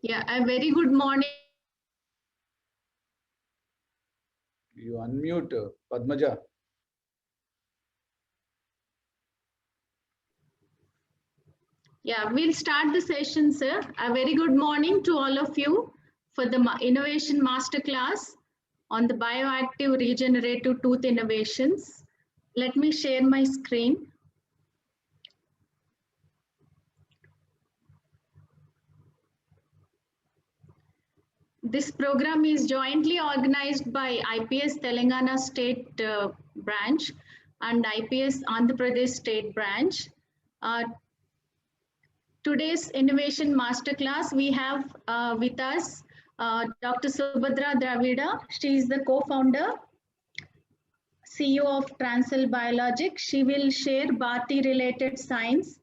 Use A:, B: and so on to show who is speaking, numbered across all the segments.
A: Yeah, a very good morning.
B: You unmute Padmaja.
A: Yeah, we'll start the session, sir. A very good morning to all of you for the Innovation Masterclass on the bioactive regenerative tooth innovations. Let me share my screen. This program is jointly organized by IPS Telangana State Branch and IPS Andhra Pradesh State Branch. Today's Innovation Masterclass, we have with us Dr. Subhadra Dravida. She is the co-founder, CEO of Transcell Biologics. She will share Bharti-related science,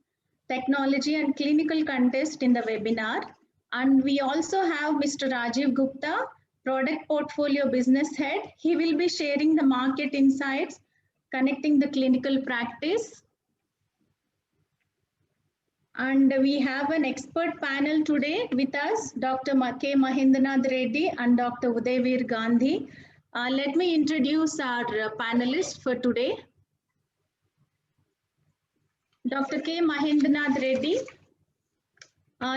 A: technology and clinical context in the webinar. And we also have Mr. Rajiv Gupta, Product Portfolio Business Head. He will be sharing the market insights, connecting the clinical practice. And we have an expert panel today with us, Dr. K. Mahendranath Reddy and Dr. Udayveer Gandhi. Let me introduce our panelists for today. Dr. K. Mahendranath Reddy.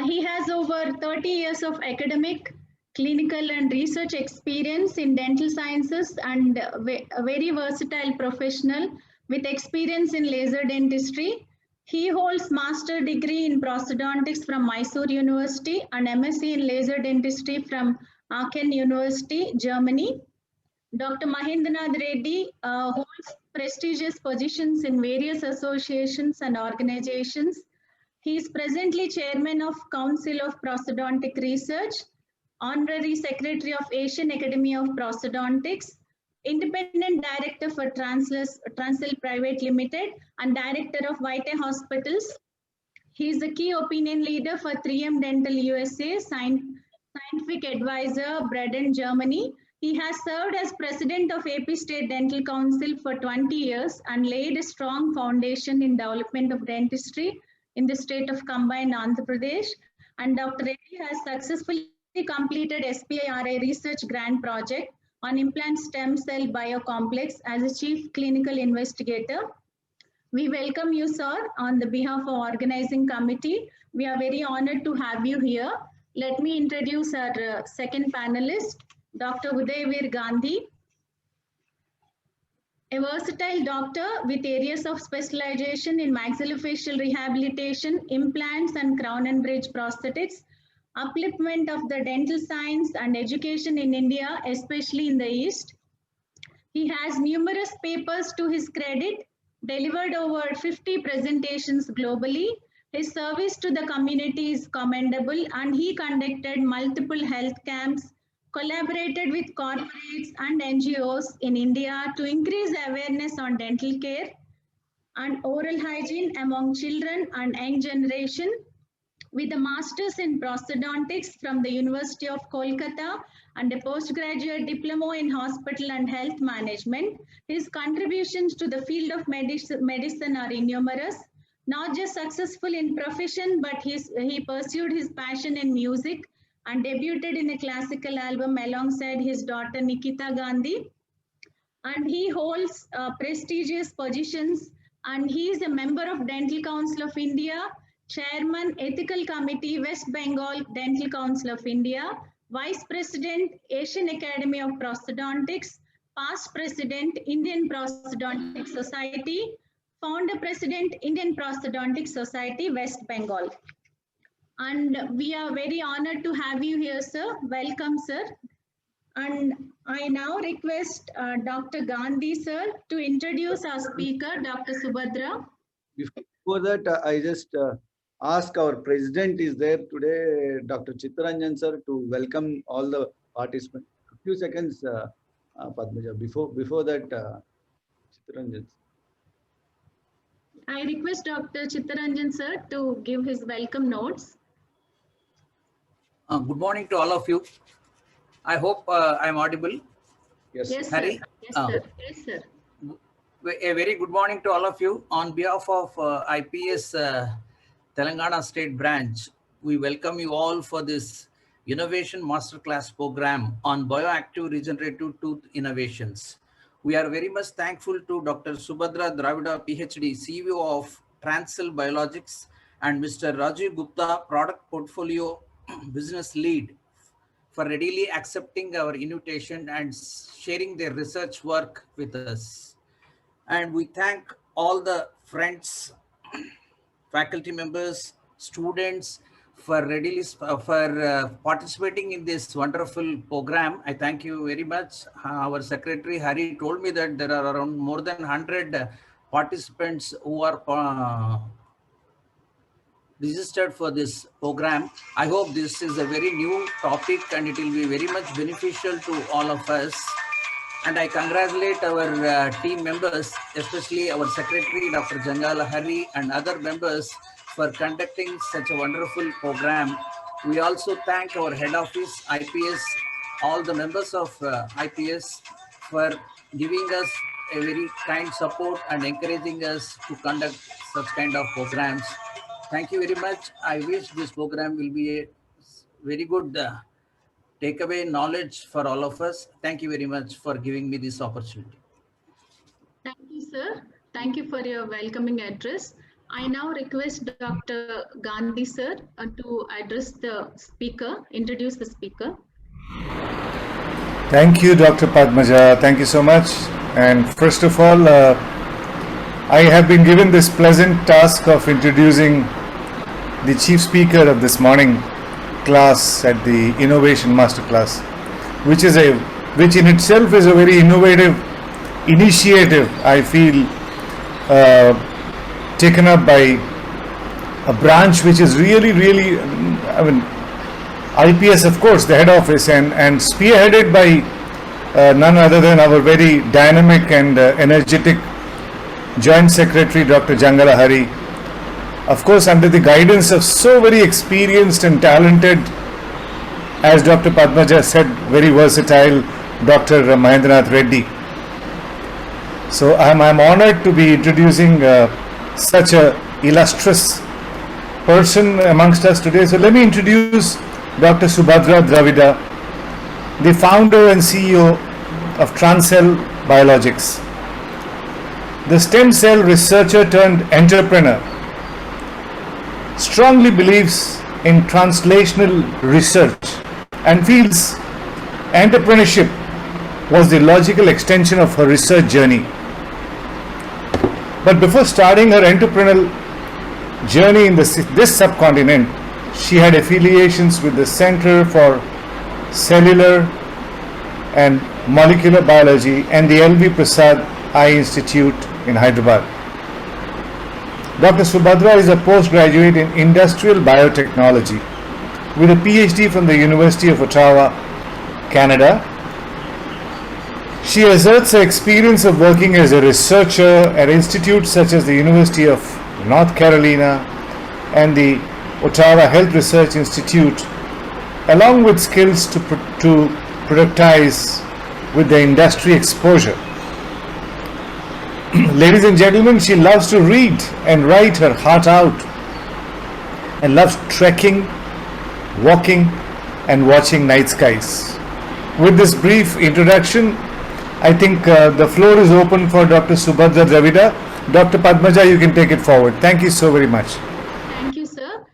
A: He has over 30 years of academic, clinical and research experience in dental sciences and a very versatile professional with experience in laser dentistry. He holds master degree in prosthodontics from Mysore University and MSc in laser dentistry from Aachen University, Germany. Dr. Mahendranath Reddy holds prestigious positions in various associations and organizations. He is presently chairman of Council of Prosthodontic Research, honorary secretary of Asian Academy of Prosthodontics, independent director for Transcell Private Limited, and director of White Hospitals. He is the key opinion leader for 3M Dental USA, scientific advisor, Braden, Germany. He has served as president of AP State Dental Council for 20 years and laid a strong foundation in development of dentistry in the state of combined Andhra Pradesh. And Dr. Reddy has successfully completed SBIRA research grant project on implant stem cell biocomplex as a chief clinical investigator. We welcome you, sir, on the behalf of organizing committee. We are very honored to have you here. Let me introduce our second panelist, Dr. Udayveer Gandhi, a versatile doctor with areas of specialization in maxillofacial rehabilitation, implants and crown and bridge prosthetics, upliftment of the dental science and education in India, especially in the East. He has numerous papers to his credit, delivered over 50 presentations globally. His service to the community is commendable and he conducted multiple health camps, collaborated with corporates and NGOs in India to increase awareness on dental care and oral hygiene among children and young generation. With a master's in prosthodontics from the University of Kolkata and a postgraduate diploma in hospital and health management, his contributions to the field of medicine are innumerous. Not just successful in profession, but he pursued his passion in music and debuted in a classical album alongside his daughter Nikita Gandhi. And he holds prestigious positions and he is a member of Dental Council of India, Chairman Ethical Committee, West Bengal Dental Council of India, Vice President, Asian Academy of Prosthodontics, Past President, Indian Prosthodontic Society, Founder President, Indian Prosthodontic Society, West Bengal. And we are very honored to have you here, sir. Welcome, sir. And I now request Dr. Gandhi, sir, to introduce our speaker, Dr. Subhadra.
B: Before that, I just ask our president is there today, Dr. Chittaranjan sir, to welcome all the participants. A few seconds, Padmaja. Before that, Chittaranjan.
A: I request Dr. Chittaranjan sir to give his welcome notes.
C: Good morning to all of you. I hope I'm audible.
B: Yes,
A: Yes,
C: Harry?
A: sir. Yes, sir. Yes, sir.
C: A very good morning to all of you. On behalf of IPS Telangana State Branch, we welcome you all for this Innovation Masterclass program on bioactive regenerative tooth innovations. We are very much thankful to Dr. Subhadra Dravida, PhD, CEO of Transcell Biologics, and Mr. Rajiv Gupta, Product Portfolio Business Lead, for readily accepting our invitation and sharing their research work with us. And we thank all the friends, faculty members, students for readily participating in this wonderful program. I thank you very much. Our secretary Hari told me that there are around more than 100 participants who are registered for this program. I hope this is a very new topic and it will be very much beneficial to all of us. And I congratulate our team members, especially our secretary, Dr. Jangala Hari, and other members for conducting such a wonderful program. We also thank our head office, IPS, all the members of IPS for giving us a very kind support and encouraging us to conduct such kind of programs. Thank you very much. I wish this program will be a very good takeaway knowledge for all of us. Thank you very much for giving me this opportunity.
A: Thank you, sir. Thank you for your welcoming address. I now request Dr. Gandhi, sir, to address the speaker, introduce the speaker.
D: Thank you, Dr. Padmaja. Thank you so much. And first of all, I have been given this pleasant task of introducing the chief speaker of this morning class at the Innovation Masterclass, which in itself is a very innovative initiative, I feel, taken up by a branch which is really, I mean, IPS, of course, the head office, and spearheaded by none other than our very dynamic and energetic Joint Secretary, Dr. Jangala Hari. Of course, under the guidance of so very experienced and talented, as Dr. Padmaja said, very versatile Dr. Mahendranath Reddy. So I'm honored to be introducing such a illustrious person amongst us today. So let me introduce Dr. Subhadra Dravida, the founder and CEO of Transcell Biologics, the stem cell researcher turned entrepreneur. Strongly believes in translational research and feels entrepreneurship was the logical extension of her research journey. But before starting her entrepreneurial journey in this subcontinent, she had affiliations with the Center for Cellular and Molecular Biology and the L.V. Prasad Eye Institute in Hyderabad. Dr. Subhadra is a postgraduate in industrial biotechnology with a PhD from the University of Ottawa, Canada. She asserts her experience of working as a researcher at institutes such as the University of North Carolina and the Ottawa Health Research Institute, along with skills to productize with the industry exposure. Ladies and gentlemen, she loves to read and write her heart out and loves trekking, walking and watching night skies. With this brief introduction, I think the floor is open for Dr. Subhadra Dravida. Dr. Padmaja, you can take it forward. Thank you so very much.
A: Thank you, sir.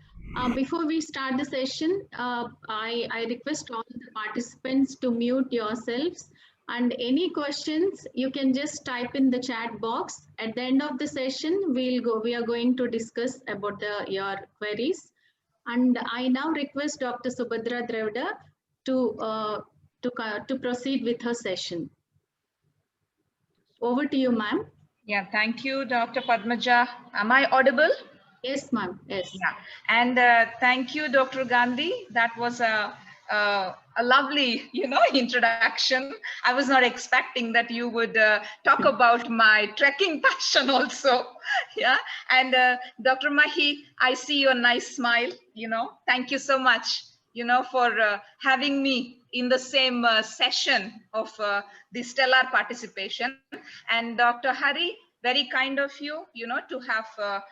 A: Before we start the session, I request all the participants to mute yourselves. And any questions, you can just type in the chat box. At the end of the session, we are going to discuss about your queries. And I now request Dr. Subhadra Dravida to proceed with her session. Over to you, ma'am.
E: Yeah, thank you, Dr. Padmaja. Am I audible?
A: Yes, ma'am. Yes.
E: Yeah, and thank you, Dr. Gandhi. That was a lovely, introduction. I was not expecting that you would talk about my trekking passion also. Yeah, and Dr. Mahi, I see your nice smile. Thank you so much. For having me in the same session of the stellar participation. And Dr. Hari, very kind of you, to have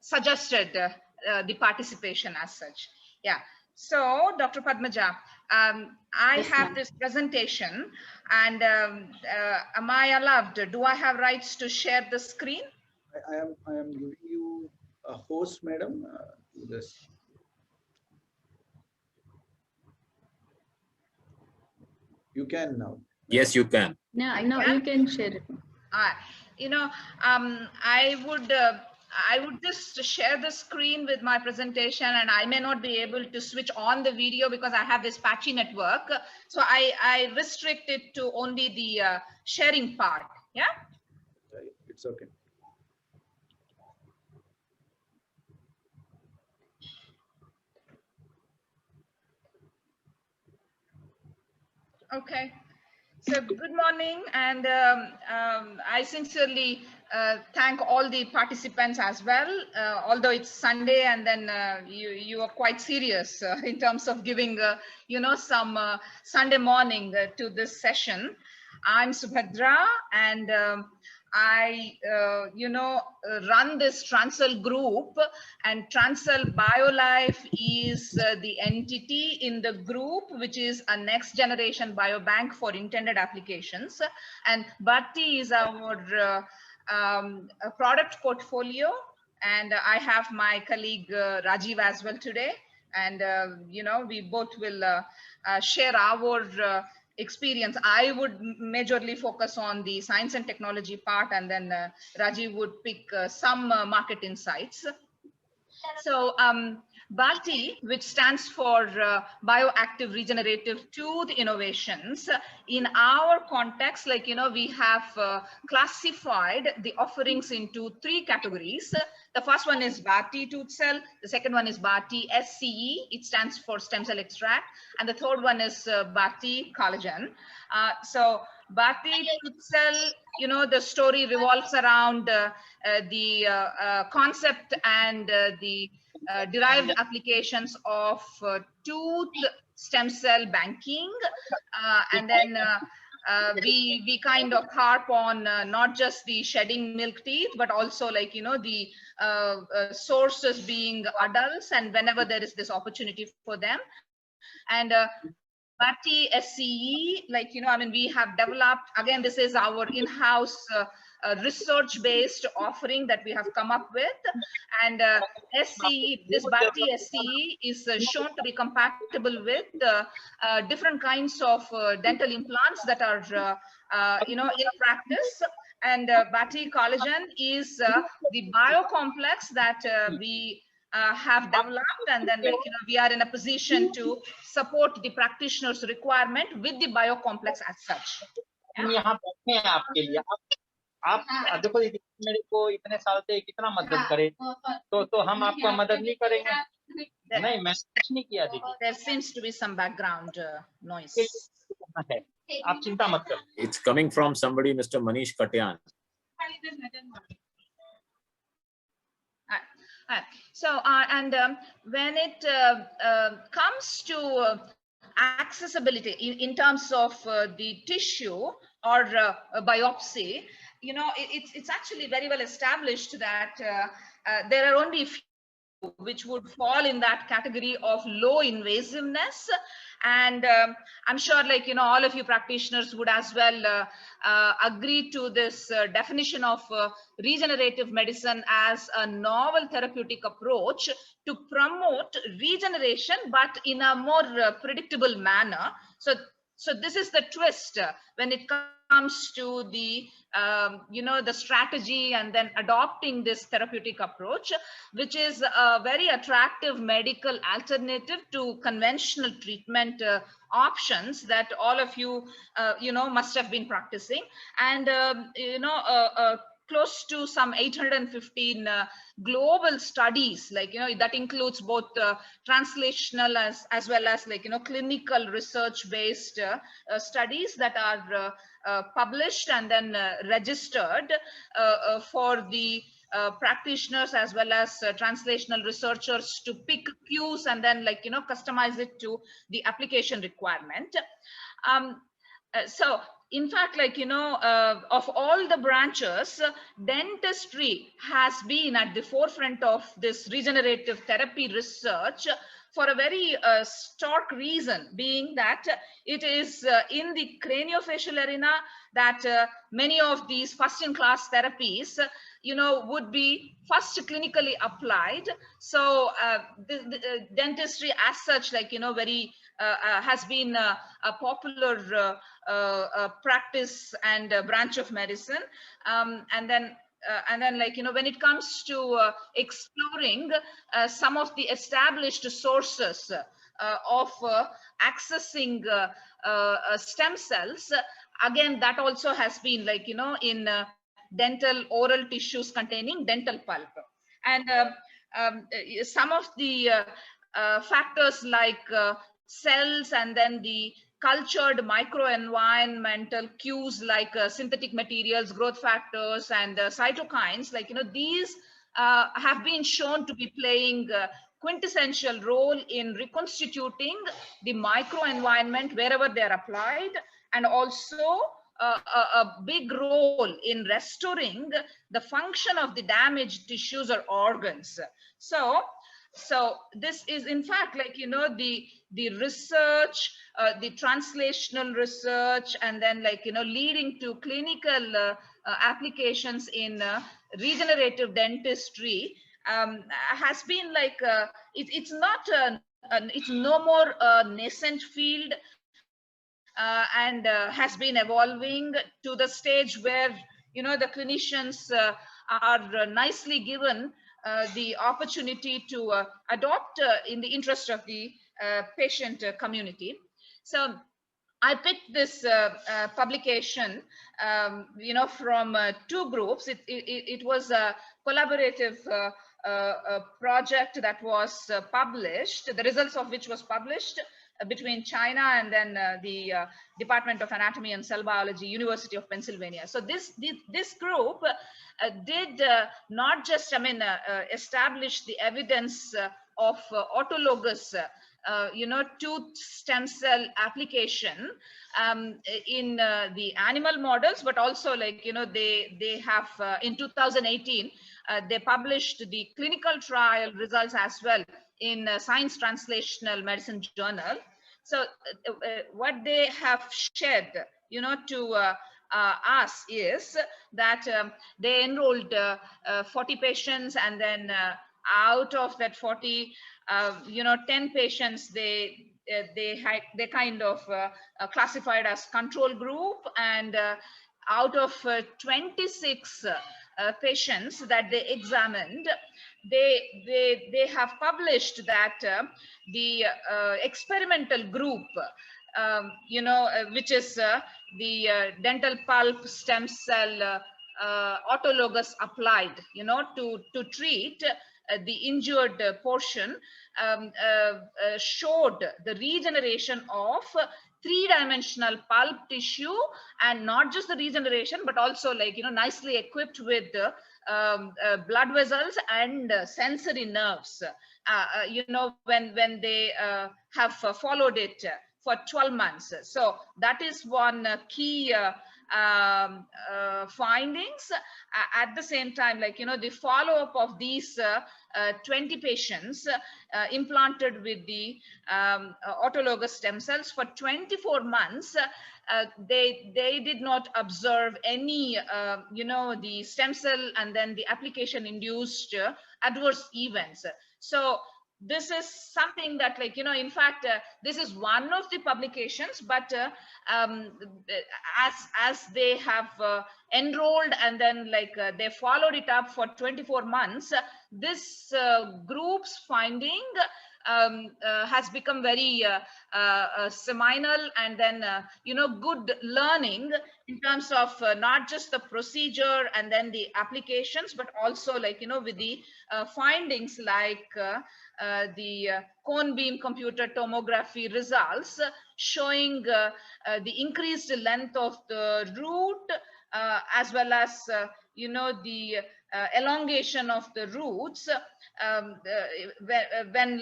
E: suggested the participation as such. Yeah. So, Dr. Padmaja, I
A: Yes,
E: have
A: ma'am.
E: this presentation, and am I allowed? Do I have rights to share the screen?
B: I am giving you a host, madam. This. You can now.
F: Yes, you can.
A: No,
E: I
A: no,
E: can?
A: you can share it.
E: You know, I would just share the screen with my presentation, and I may not be able to switch on the video because I have this patchy network. So I restrict it to only the sharing part. Yeah.
B: Right. It's okay.
E: Okay. So good morning, and I sincerely thank all the participants as well. Although it's Sunday, and then you are quite serious in terms of giving some Sunday morning to this session. I'm Subhadra, and I run this Transel group, and Transel BioLife is the entity in the group, which is a next generation biobank for intended applications. And Bhatti is our product portfolio. And I have my colleague Rajiv as well today. And, we both will share our experience. I would majorly focus on the science and technology part, and then Rajiv would pick some market insights. So BARTI, which stands for Bioactive Regenerative Tooth Innovations, in our context, we have classified the offerings into 3 categories. The first one is BARTI tooth cell. The second one is BARTI SCE. It stands for stem cell extract. And the third one is BARTI collagen. So BARTI tooth cell, the story revolves around the concept and the derived applications of tooth stem cell banking, and then we kind of harp on not just the shedding milk teeth, but also the sources being adults, and whenever there is this opportunity for them. And BARTI SCE, we have developed, again, this is our in-house research-based offering that we have come up with. And SCE, this BARTI SCE is shown to be compatible with different kinds of dental implants that are, in practice. And BARTI collagen is the biocomplex that we have developed, and then we are in a position to support the practitioner's requirement with the biocomplex as such.
G: यहाँ बैठे हैं आपके लिए, आप देखो मेरे को इतने साल से कितना मदद करे, तो हम आपका मदद नहीं करेंगे? नहीं, मैं कुछ नहीं किया दीदी.
E: There seems to be some background noise.
G: आप चिंता मत करो.
F: It's coming from somebody, Mr. Manish Katyan.
E: So, and when it comes to accessibility in terms of the tissue or biopsy, it's actually very well established that there are only few which would fall in that category of low invasiveness. And I'm sure all of you practitioners would as well agree to this definition of regenerative medicine as a novel therapeutic approach to promote regeneration, but in a more predictable manner. So this is the twist when it comes to the the strategy and then adopting this therapeutic approach, which is a very attractive medical alternative to conventional treatment options that all of you must have been practicing. And close to some 815 global studies, that includes both translational as well as clinical research based studies that are published and then registered for the practitioners as well as translational researchers to pick cues and then customize it to the application requirement. So in fact, of all the branches, dentistry has been at the forefront of this regenerative therapy research for a very stark reason, being that it is in the craniofacial arena that many of these first-in-class therapies, would be first clinically applied. So the dentistry as such, very has been a popular practice and branch of medicine. And then when it comes to exploring some of the established sources of accessing stem cells, again, that also has been in dental oral tissues containing dental pulp. And some of the factors like cells, and then the cultured microenvironmental cues like synthetic materials, growth factors, and cytokines, these have been shown to be playing quintessential role in reconstituting the microenvironment wherever they are applied, and also a big role in restoring the function of the damaged tissues or organs. So this is in fact the research, the translational research, and then leading to clinical applications in regenerative dentistry has been it's not it's no more a nascent field, and has been evolving to the stage where the clinicians are nicely given the opportunity to adopt in the interest of the patient community. So I picked this publication, from two groups. It was a collaborative project that was published, the results of which was published between China and then the Department of Anatomy and Cell Biology, University of Pennsylvania. So this group did not just, establish the evidence of autologous tooth stem cell application in the animal models, but also they have in 2018 they published the clinical trial results as well in Science Translational Medicine Journal. So what they have shared to us is that they enrolled 40 patients, and then out of that 40, 10 patients they kind of classified as control group, and out of 26 patients that they examined, they have published that the experimental group, which is the dental pulp stem cell autologous applied, to treat the injured portion, showed the regeneration of three-dimensional pulp tissue, and not just the regeneration, but also nicely equipped with blood vessels and sensory nerves, when they have followed it for 12 months. So that is one key findings. At the same time, the follow-up of these 20 patients implanted with the autologous stem cells for 24 months, they did not observe any the stem cell and then the application induced adverse events. So this is something that in fact this is one of the publications, but as they have enrolled and then they followed it up for 24 months, this group's finding has become very seminal, and then good learning in terms of not just the procedure and then the applications, but also with the findings like the cone beam computer tomography results showing the increased length of the root, as well as the elongation of the roots, when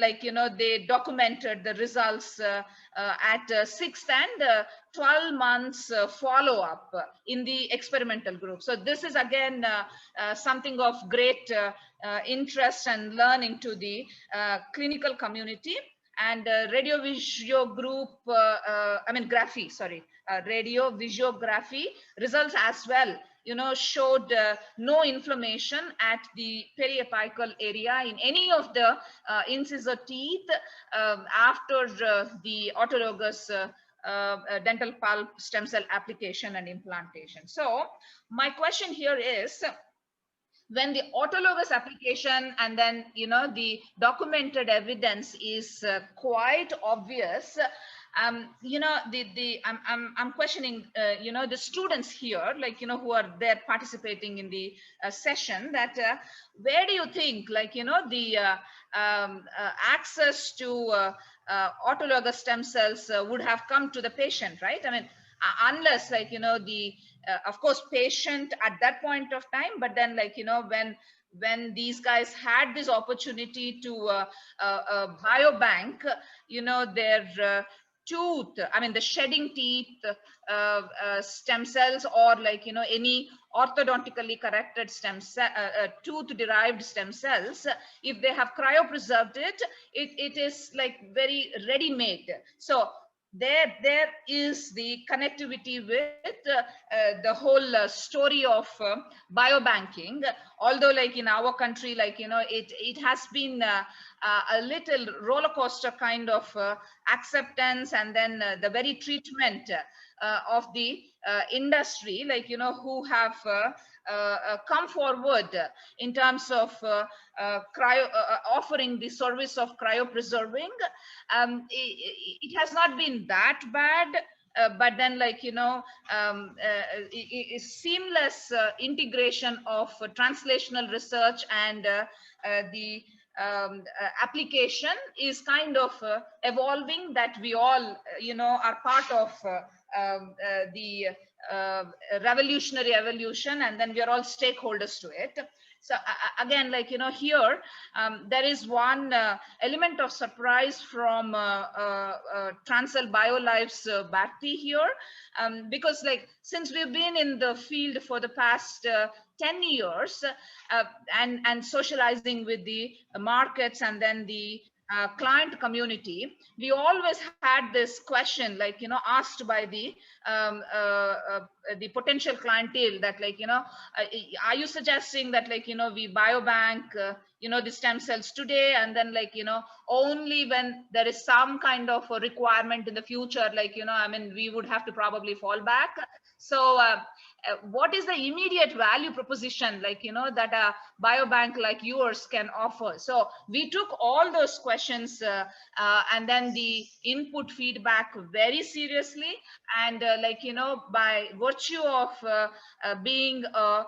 E: they documented the results at 6 and 12 months follow-up in the experimental group. So this is again something of great interest and learning to the clinical community. and radiovisiography results as well, showed no inflammation at the periapical area in any of the incisor teeth after the autologous dental pulp stem cell application and implantation. So my question here is, when the autologous application and then the documented evidence is quite obvious, I'm questioning the students here, who are there participating in the session, that where do you think the access to autologous stem cells would have come to the patient, right? I mean, unless the of course patient at that point of time, but then when these guys had this opportunity to biobank their tooth, I mean the shedding teeth stem cells, or any orthodontically corrected stem cell tooth derived stem cells, if they have cryopreserved it, it is very ready made. So there is the connectivity with the whole story of biobanking. Although in our country, it has been a little roller coaster kind of acceptance, and then the very treatment of the industry, who have come forward in terms of offering the service of cryopreserving. It has not been that bad, but then seamless integration of translational research and the application is kind of evolving, that we all are part of the revolutionary evolution, and then we are all stakeholders to it. So again, here there is one element of surprise from Transcell Biolife's Bharti here, because since we've been in the field for the past 10 years and socializing with the markets and then the client community, we always had this question, asked by the potential clientele, that are you suggesting that we biobank the stem cells today, and then only when there is some kind of a requirement in the future, I mean, we would have to probably fall back. So what is the immediate value proposition that a biobank like yours can offer? So we took all those questions and then the input feedback very seriously, and by virtue of being a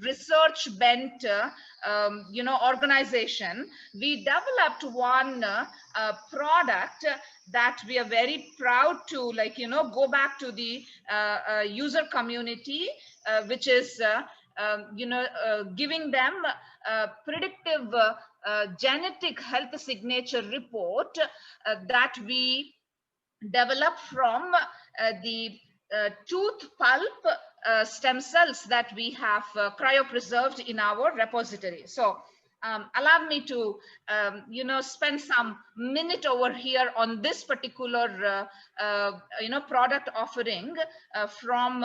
E: research bent organization, we developed one product that we are very proud to go back to the user community, which is giving them predictive genetic health signature report that we developed from the tooth pulp stem cells that we have cryopreserved in our repository. So allow me to spend some minute over here on this particular product offering from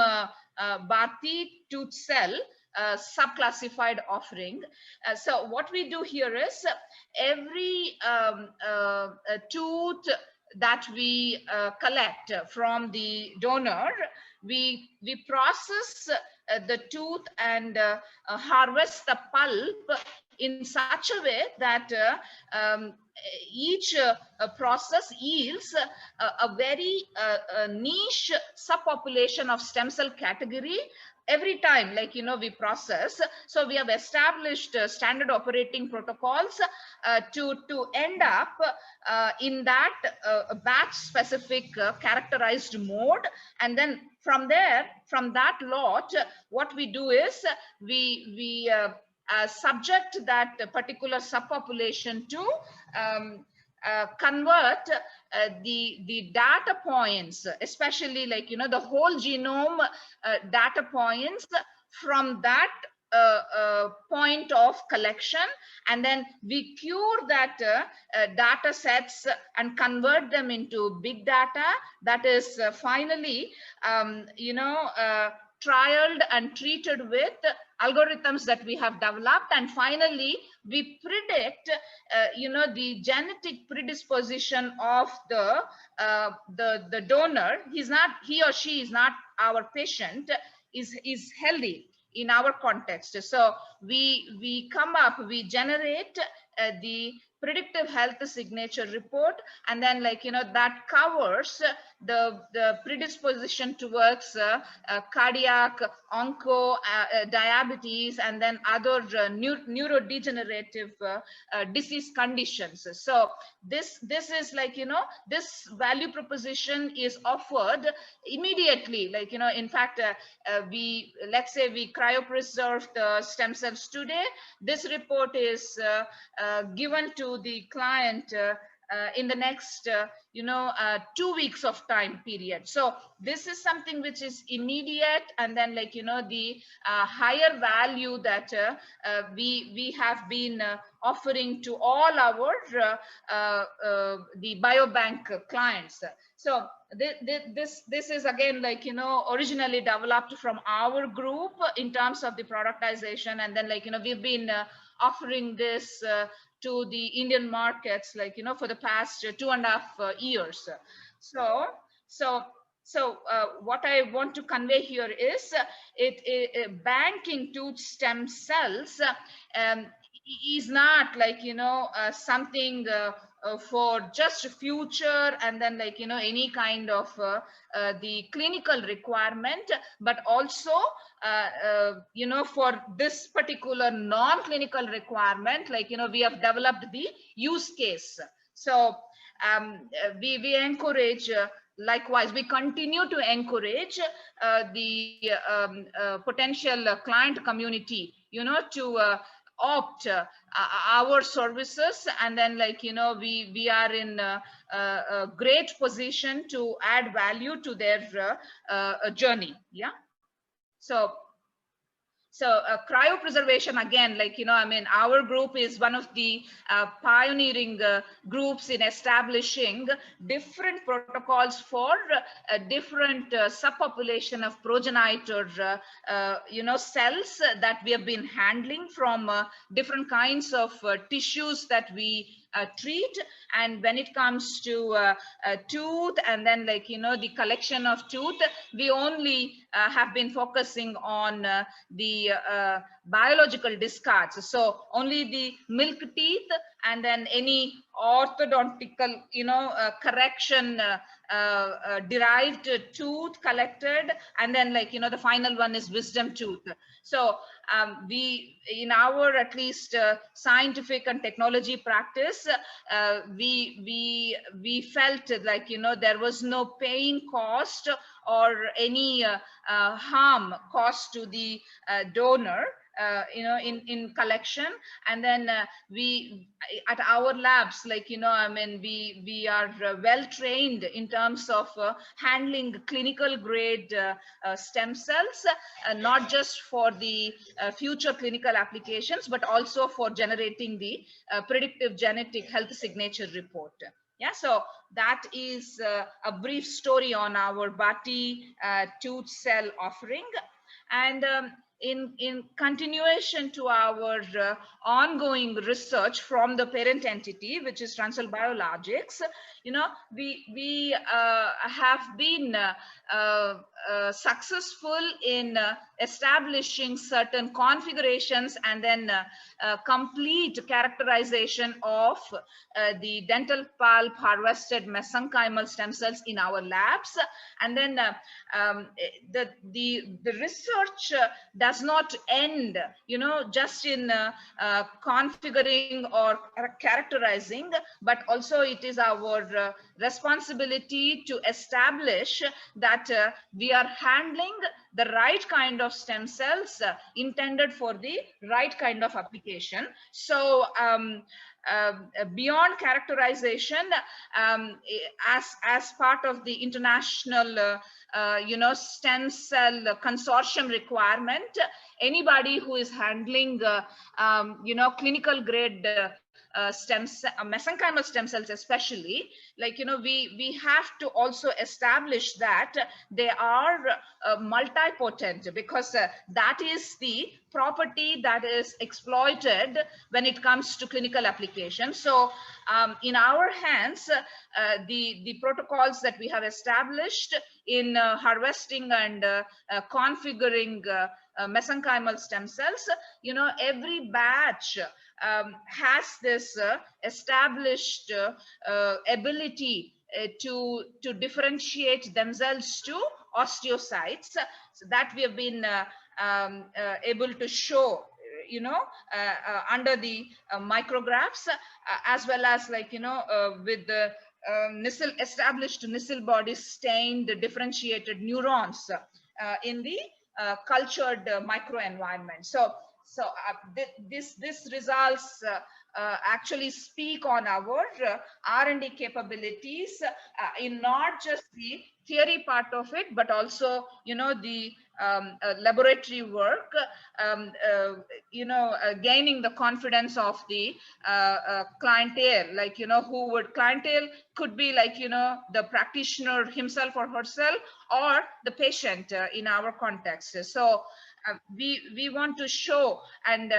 E: Bharti Tooth Cell subclassified offering. So what we do here is, every tooth that we collect from the donor, we process the tooth and harvest the pulp in such a way that each process yields a very niche subpopulation of stem cell category every time we process. So we have established standard operating protocols to end up in that batch specific characterized mode, and then from there, from that lot, what we do is we subject that particular subpopulation to convert the data points, especially the whole genome data points from that point of collection, and then we cure that data sets and convert them into big data that is finally trialed and treated with algorithms that we have developed, and finally we predict the genetic predisposition of the donor. He or she is not our patient, is healthy in our context. So we generate the predictive health signature report, and then that covers the predisposition towards cardiac, onco, diabetes, and then other neurodegenerative disease conditions. So this is this value proposition is offered immediately. In fact, let's say we cryopreserve the stem cells today. This report is given to the client in the next 2 weeks of time period. So this is something which is immediate, and then the higher value that we have been offering to all our the biobank clients. So this is again originally developed from our group in terms of the productization, and then we've been offering this to the Indian markets for the past 2.5 years. So what I want to convey here is banking tooth stem cells is not something for just future and then any kind of the clinical requirement, but also for this particular non-clinical requirement, we have developed the use case. So we encourage likewise, we continue to encourage the potential client community to opt our services, and then we are in a great position to add value to their journey. Yeah. So cryopreservation, again, our group is one of the pioneering groups in establishing different protocols for different subpopulation of progenitor cells that we have been handling from different kinds of tissues that we treat. And when it comes to tooth, and then the collection of tooth, we only have been focusing on the biological discards. So only the milk teeth, and then any orthodontical correction derived tooth collected, and then the final one is wisdom tooth. So we, in our at least scientific and technology practice, we felt there was no pain cost or any harm caused to the donor in collection. And then we at our labs, we are well trained in terms of handling clinical grade stem cells, not just for the future clinical applications, but also for generating the predictive genetic health signature report. Yeah, so that is a brief story on our Bati tooth cell offering. And in continuation to our ongoing research from the parent entity, which is Transcell Biologics, we have been successful in establishing certain configurations and then complete characterization of the dental pulp harvested mesenchymal stem cells in our labs. And then the research does not end just in configuring or characterizing, but also it is our responsibility to establish that we are handling the right kind of stem cells intended for the right kind of application. So beyond characterization, as part of the international stem cell consortium requirement, anybody who is handling clinical grade mesenchymal stem cells especially, we have to also establish that they are multipotent, because that is the property that is exploited when it comes to clinical application. So in our hands, the protocols that we have established in harvesting and configuring mesenchymal stem cells, every batch has this established ability to differentiate themselves to osteocytes. So that we have been able to show, under the micrographs, as well as with the established Nissl body stained differentiated neurons in the cultured microenvironment. So this results actually speak on our R&D capabilities in not just the theory part of it, but also the laboratory work, gaining the confidence of the clientele, clientele could be the practitioner himself or herself, or the patient in our context. So we want to show and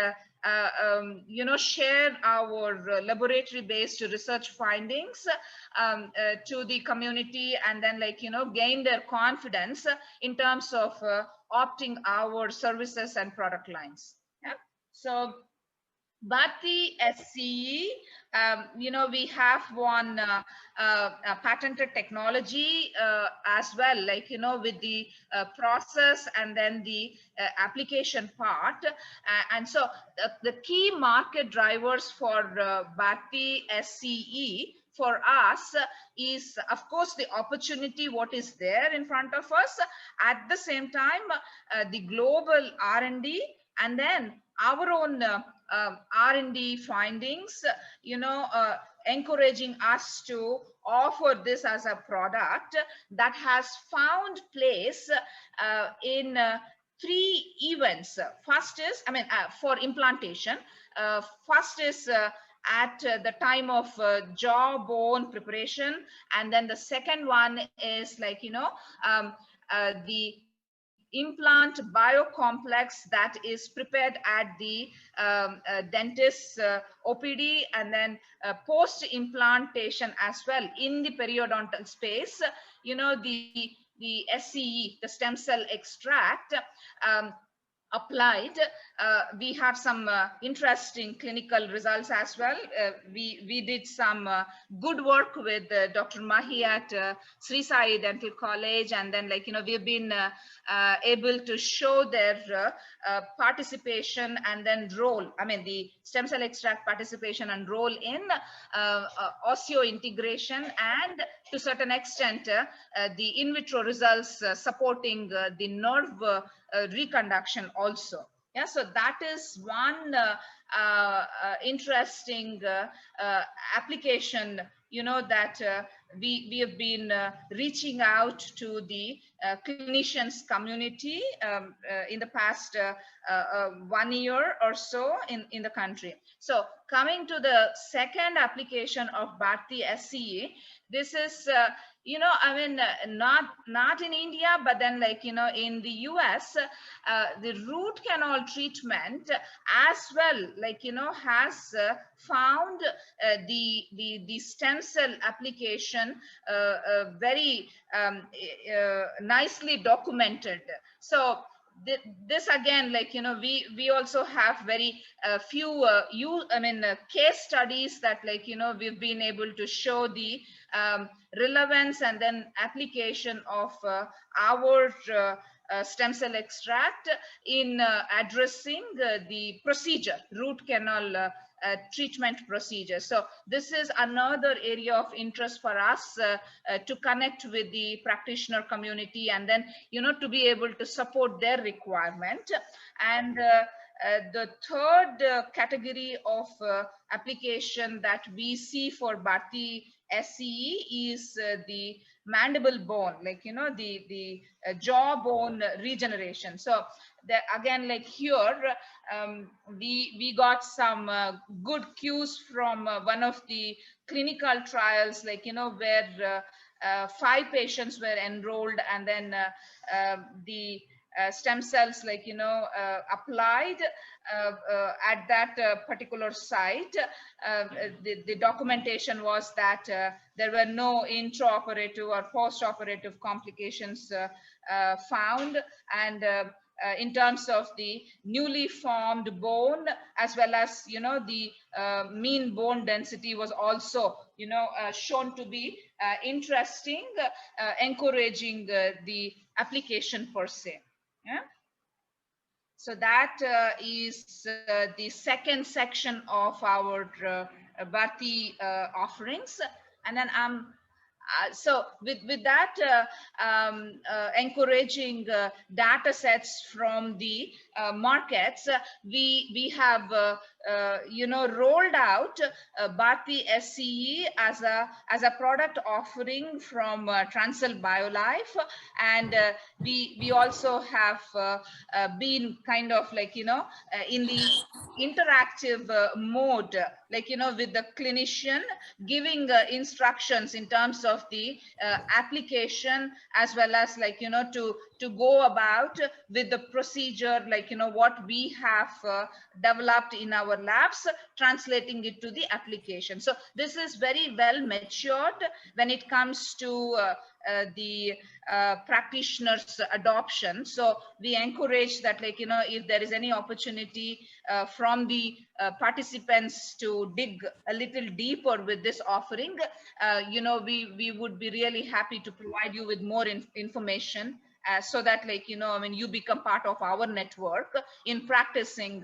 E: share our laboratory-based research findings to the community, and then gain their confidence in terms of opting our services and product lines. Yeah. So Bharti SCE, we have one a patented technology as well, with the process and then the application part. And so the key market drivers for Bharti SCE for us is, of course, the opportunity what is there in front of us. At the same time, the global R&D, and then our own R&D findings, encouraging us to offer this as a product that has found place in 3 events. First is, for implantation. First is at the time of jaw bone preparation, and then the second one is the implant biocomplex that is prepared at the dentist's OPD, and then post implantation as well in the periodontal space. The SCE, the stem cell extract, applied. We have some interesting clinical results as well. We did some good work with Dr. Mahi at Sri Sai Dental College, and then we've been able to show their participation and then role, the stem cell extract participation and role in osseointegration, and to a certain extent the in vitro results supporting the nerve reconduction also. Yeah, so that is one interesting application, that we have been reaching out to the clinicians community in the past 1 year or so in the country. So coming to the second application of Bharti SCE, this is not in India, but then in the US, the root canal treatment as well, has found the stem cell application very nicely documented. So this again, we also have very few case studies that we've been able to show the relevance and then application of our stem cell extract in addressing the procedure, root canal treatment procedure. So this is another area of interest for us to connect with the practitioner community, and then to be able to support their requirement. And The third category of application that we see for Bharti SCE is the mandible bone, like, you know, the jaw bone regeneration. So again, like here, we got some good cues from one of the clinical trials, like, you know, where 5 patients were enrolled, and then the stem cells, like, you know, applied at that particular site. The documentation was that there were no intraoperative or postoperative complications found, and in terms of the newly formed bone, as well as, you know, the mean bone density was also, you know, shown to be interesting, encouraging the application per se. Yeah. So that is the second section of our Bharti offerings. And then so with that, encouraging data sets from the markets, we have you know, rolled out Bharti SCE as a product offering from Transcell BioLife, and we also have been kind of, like, you know, in the interactive mode, like, you know, with the clinician giving instructions in terms of the application, as well as, like, you know, to go about with the procedure, like, you know, what we have developed in our labs, translating it to the application. So this is very well matured when it comes to the practitioners adoption. So we encourage that, like, you know, if there is any opportunity from the participants to dig a little deeper with this offering, you know, we would be really happy to provide you with more information, so that, like, you know, I mean, you become part of our network in practicing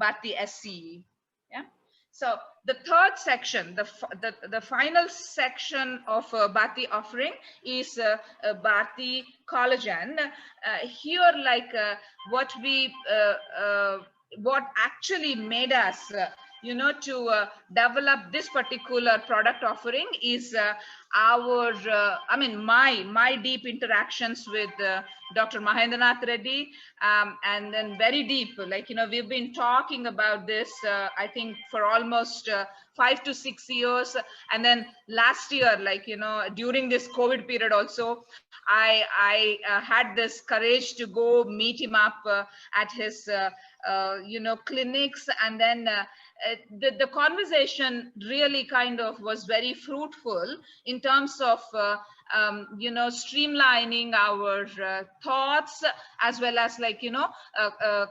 E: Bharti SCE. Yeah. So the third section, the final section of Bharti offering is Bharti Collagen. Here, like, what actually made us you know, to develop this particular product offering is our I mean, my deep interactions with Dr. Mahendranath Reddy, and then very deep, like, you know, we've been talking about this I think for almost 5 to 6 years, and then last year, like, you know, during this COVID period also, I had this courage to go meet him up at his you know, clinics, and then the conversation really kind of was very fruitful in terms of you know, streamlining our thoughts, as well as, like, you know,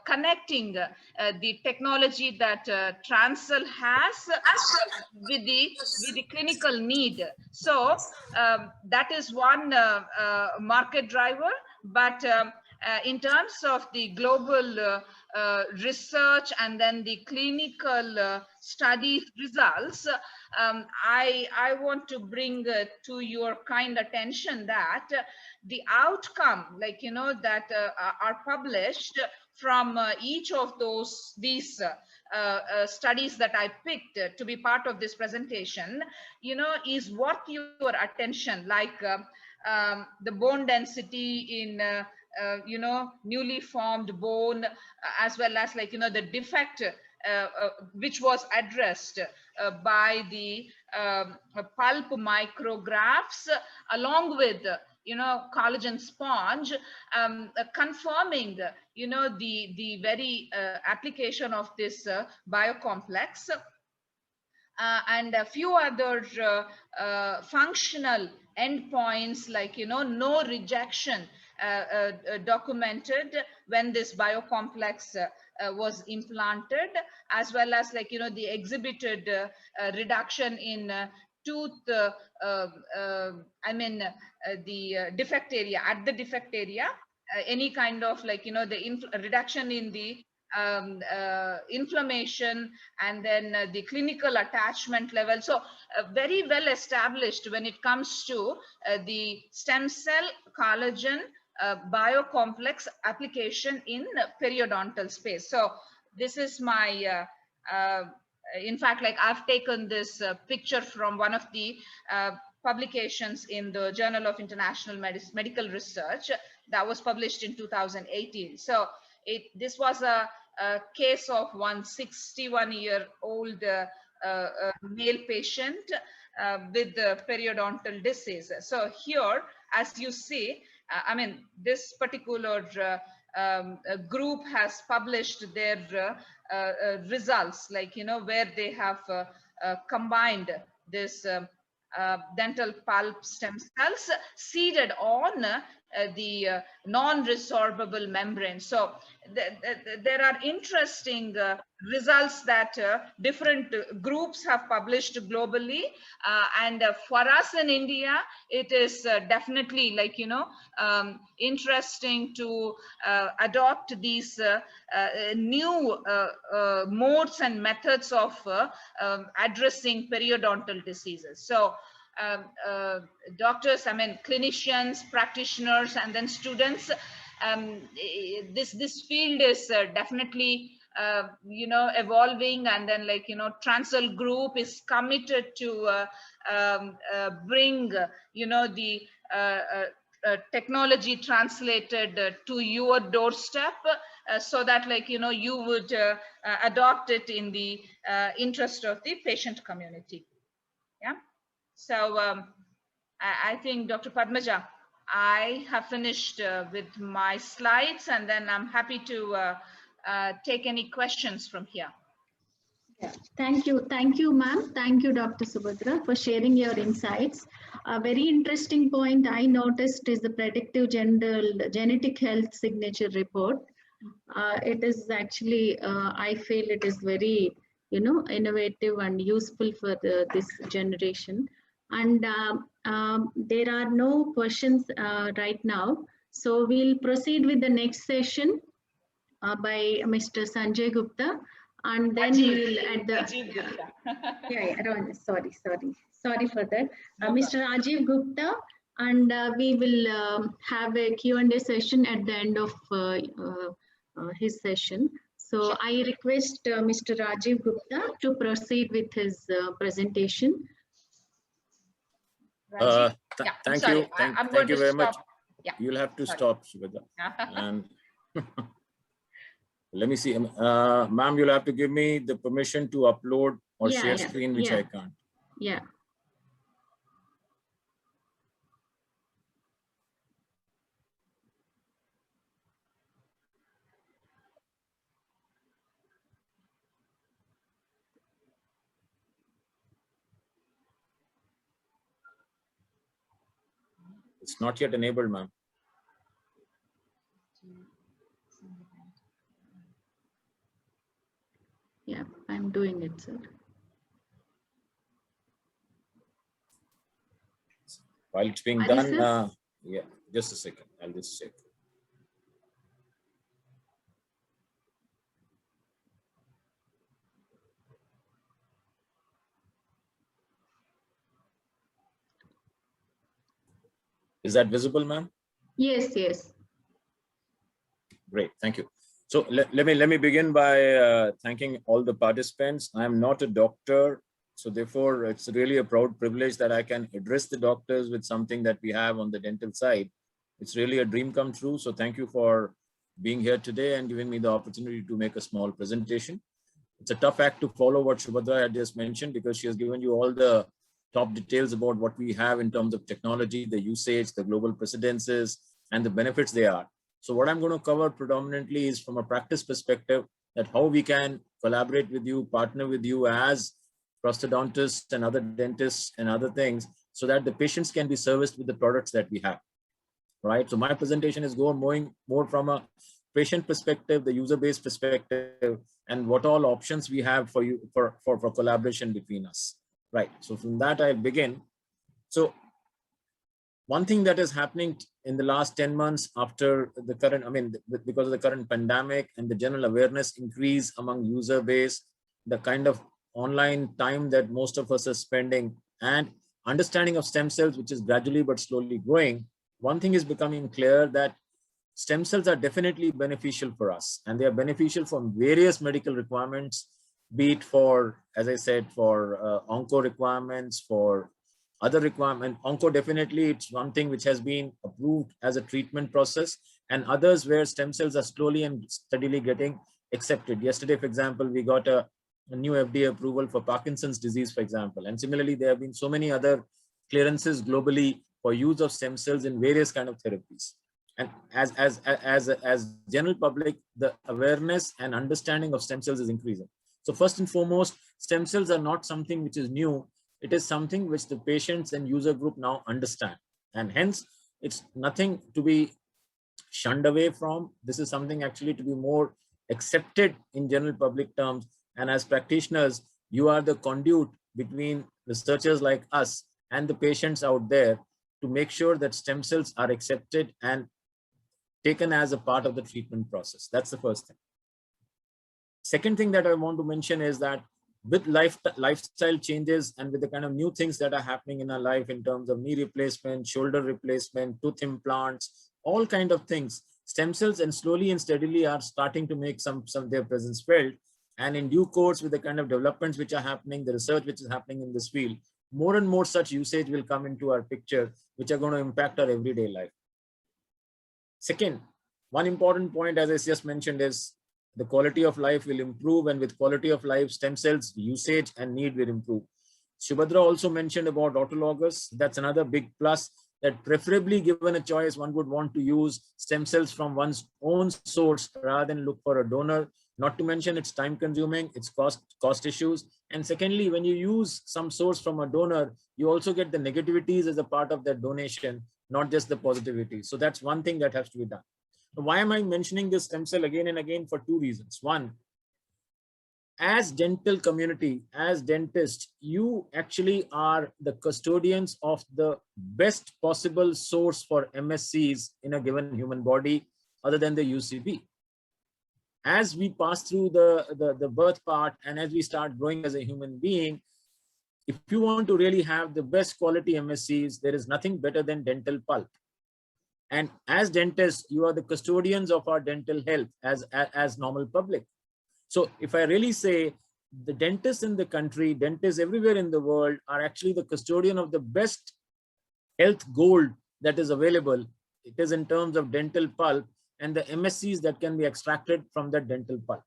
E: connecting the technology that Transcell has with the clinical need. So that is one market driver, but in terms of the global research and then the clinical study results, I want to bring to your kind attention that the outcome, like, you know, that are published from each of these studies that I picked to be part of this presentation, you know, is worth your attention, like the bone density in you know, newly formed bone, as well as, like, you know, the defect which was addressed by the pulp micrographs, along with, you know, collagen sponge, confirming, you know, the very application of this biocomplex, and a few other functional endpoints, like, you know, no rejection documented when this biocomplex was implanted, as well as, like, you know, the exhibited reduction in tooth, I mean, the defect area, at the defect area, any kind of, like, you know, the reduction in the inflammation, and then the clinical attachment level. So very well established when it comes to the stem cell collagen biocomplex application in periodontal space. So this is my, in fact, like I've taken this picture from one of the publications in the Journal of International Medical Research that was published in 2018. So this was a case of one 61-year-old male patient with the periodontal disease. So here, as you see, I mean, this particular group has published their results, like, where they have combined this dental pulp stem cells seeded on the non-resorbable membrane. So there are interesting results that different groups have published globally, and for us in India, it is definitely, like, interesting to adopt these new modes and methods of addressing periodontal diseases. So doctors, I mean, clinicians, practitioners, and then students, this field is definitely evolving, and then, like, Transel Group is committed to bring the technology translated to your doorstep, so that, like, you would adopt it in the interest of the patient community. Yeah. So I think, Dr. Padmaja, I have finished with my slides, and then I'm happy to take any questions from here.
A: Yeah. Thank you, ma'am. Thank you, Dr. Subhadra, for sharing your insights. A very interesting point I noticed is the predictive genetic health signature report. It is actually, I feel it is very, innovative and useful for this generation. And there are no questions right now. So we'll proceed with the next session by Mr. Sanjay Gupta. And then we'll add the sorry for that. Mr. Rajiv Gupta, and we will have a Q&A session at the end of his session. So I request Mr. Rajiv Gupta to proceed with his presentation.
F: Thank you. Thank you very much.
E: Yeah.
F: You'll have to stop, Subhadra. And let me see. Ma'am, you'll have to give me the permission to upload or share screen, which I can't.
A: Yeah.
F: It's not yet enabled, ma'am.
A: Yeah, I'm doing it, sir.
F: While it's being done, yeah, just a second. I'll just check. Is that visible, ma'am?
A: Yes, yes.
F: Great, thank you. So let me begin by thanking all the participants. I am not a doctor, so therefore it's really a proud privilege that I can address the doctors with something that we have on the dental side. It's really a dream come true. So thank you for being here today and giving me the opportunity to make a small presentation. It's a tough act to follow what Subhadra had just mentioned, because she has given you all the top details about what we have in terms of technology, the usage, the global precedences, and the benefits they are. So what I'm going to cover predominantly is from a practice perspective, that how we can collaborate with you, partner with you as prosthodontists and other dentists and other things, so that the patients can be serviced with the products that we have, right? So my presentation is going more from a patient perspective, the user-based perspective, and what all options we have for you for collaboration between us, right? So from that, I'll begin. So one thing that is happening in the last 10 months after the current, because of the current pandemic and the general awareness increase among user base, the kind of online time that most of us are spending, and understanding of stem cells, which is gradually but slowly growing, one thing is becoming clear, that stem cells are definitely beneficial for us, and they are beneficial for various medical requirements, be it for, as I said, for onco requirements, for other requirement. Onco, definitely, it's one thing which has been approved as a treatment process, and others where stem cells are slowly and steadily getting accepted. Yesterday, for example, we got a new FDA approval for Parkinson's disease, for example. And similarly, there have been so many other clearances globally for use of stem cells in various kind of therapies. And as general public, the awareness and understanding of stem cells is increasing. So first and foremost, stem cells are not something which is new. It is something which the patients and user group now understand. And hence, it's nothing to be shunned away from. This is something actually to be more accepted in general public terms. And as practitioners, you are the conduit between researchers like us and the patients out there to make sure that stem cells are accepted and taken as a part of the treatment process. That's the first thing. Second thing that I want to mention is that with lifestyle changes and with the kind of new things that are happening in our life in terms of knee replacement, shoulder replacement, tooth implants, all kind of things, stem cells and slowly and steadily are starting to make some their presence felt. And in due course, with the kind of developments which are happening, the research which is happening in this field, more and more such usage will come into our picture, which are going to impact our everyday life. Second, one important point, as I just mentioned, is the quality of life will improve, and with quality of life, stem cells usage and need will improve. Subhadra also mentioned about autologous. That's another big plus, that preferably given a choice, one would want to use stem cells from one's own source rather than look for a donor. Not to mention it's time consuming, it's cost issues. And secondly, when you use some source from a donor, you also get the negativities as a part of that donation, not just the positivity. So that's one thing that has to be done. Why am I mentioning this stem cell again and again? For two reasons. One, as dental community, as dentists, you actually are the custodians of the best possible source for MSCs in a given human body other than the UCB. As we pass through the birth part and as we start growing as a human being, if you want to really have the best quality MSCs, there is nothing better than dental pulp. And as dentists, you are the custodians of our dental health as normal public. So if I really say the dentists in the country, dentists everywhere in the world are actually the custodian of the best health gold that is available. It is in terms of dental pulp and the MSCs that can be extracted from that dental pulp.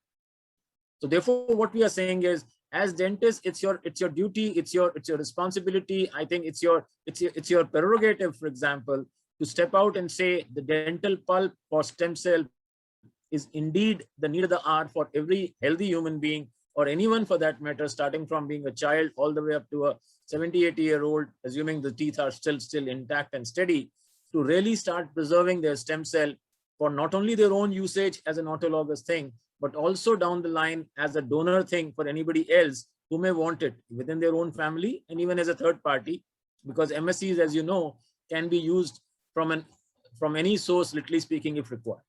F: So therefore, what we are saying is, as dentists, it's your duty, it's your responsibility. I think it's your prerogative, for example, to step out and say the dental pulp for stem cell is indeed the need of the hour for every healthy human being, or anyone for that matter, starting from being a child all the way up to a 70, 80-year-old, assuming the teeth are still intact and steady, to really start preserving their stem cell for not only their own usage as an autologous thing, but also down the line as a donor thing for anybody else who may want it within their own family and even as a third party, because MSCs, as you know, can be used from any source, literally speaking, if required.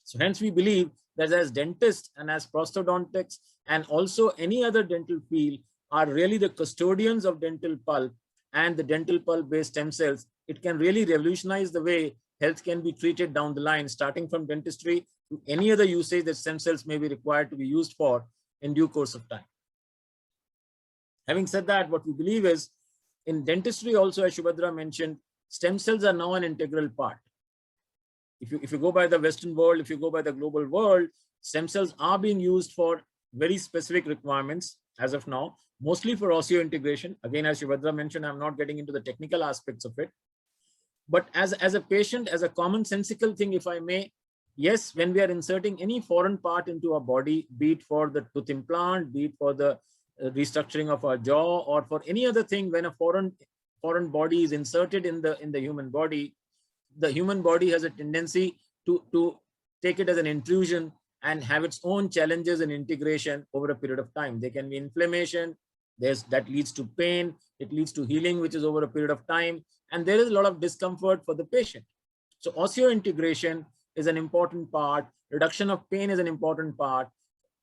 F: So hence we believe that as dentists and as prosthodontics and also any other dental field are really the custodians of dental pulp and the dental pulp based stem cells, it can really revolutionize the way health can be treated down the line, starting from dentistry to any other usage that stem cells may be required to be used for in due course of time. Having said that, what we believe is in dentistry also, as Subhadra mentioned, stem cells are now an integral part. If you go by the Western world, if you go by the global world, stem cells are being used for very specific requirements as of now, mostly for osseointegration. Again, as Subhadra mentioned, I'm not getting into the technical aspects of it. But as a patient, as a commonsensical thing, if I may, yes, when we are inserting any foreign part into our body, be it for the tooth implant, be it for the restructuring of our jaw, or for any other thing, when a foreign body is inserted in the human body, the human body has a tendency to take it as an intrusion and have its own challenges and integration over a period of time. There can be inflammation, that leads to pain, it leads to healing, which is over a period of time, and there is a lot of discomfort for the patient. So osseointegration is an important part, reduction of pain is an important part,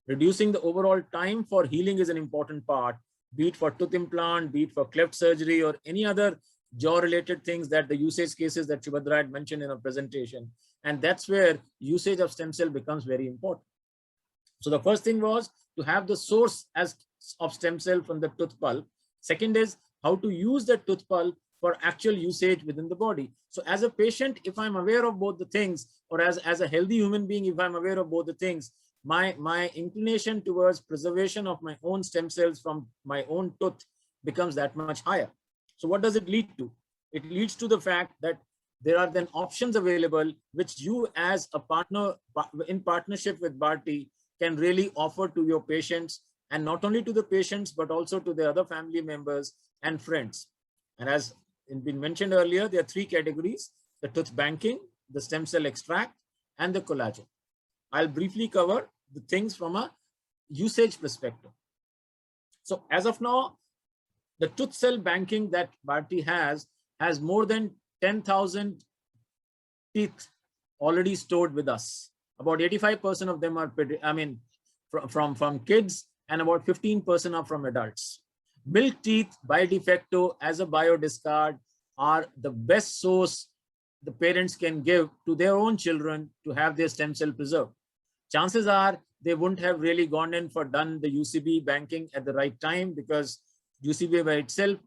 F: reducing the overall time for healing is an important part, be it for tooth implant, be it for cleft surgery or any other jaw-related things, that the usage cases that Subhadra had mentioned in her presentation. And that's where usage of stem cell becomes very important. So the first thing was to have the source of stem cell from the tooth pulp. Second is how to use the tooth pulp for actual usage within the body. So as a patient, if I'm aware of both the things, or as a healthy human being, if I'm aware of both the things, my inclination towards preservation of my own stem cells from my own tooth becomes that much higher. So what does it lead to? It leads to the fact that there are then options available which you as a partner in partnership with Bharti can really offer to your patients, and not only to the patients, but also to the other family members and friends. And as been mentioned earlier, there are three categories: the tooth banking, the stem cell extract, and the collagen. I'll briefly cover the things from a usage perspective. So as of now, the tooth cell banking that Bharti has more than 10,000 teeth already stored with us. About 85% of them are, from kids, and about 15% are from adults. Milk teeth by de facto as a biodiscard are the best source the parents can give to their own children to have their stem cell preserved. Chances are they wouldn't have really gone in for done the UCB banking at the right time, because UCB by itself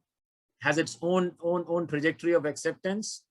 F: has its own trajectory of acceptance.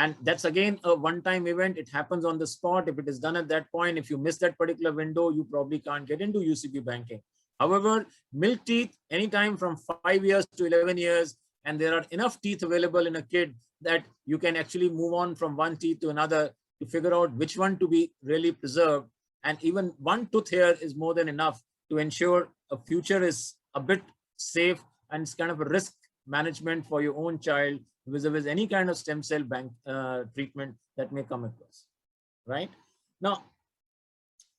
F: And that's again a one-time event. It happens on the spot. If it is done at that point, if you miss that particular window, you probably can't get into UCB banking. However, milk teeth, anytime from 5 years to 11 years, and there are enough teeth available in a kid that you can actually move on from one teeth to another to figure out which one to be really preserved. And even one tooth here is more than enough to ensure a future is a bit safe, and it's kind of a risk management for your own child vis-a-vis any kind of stem cell bank treatment that may come across, right? Now,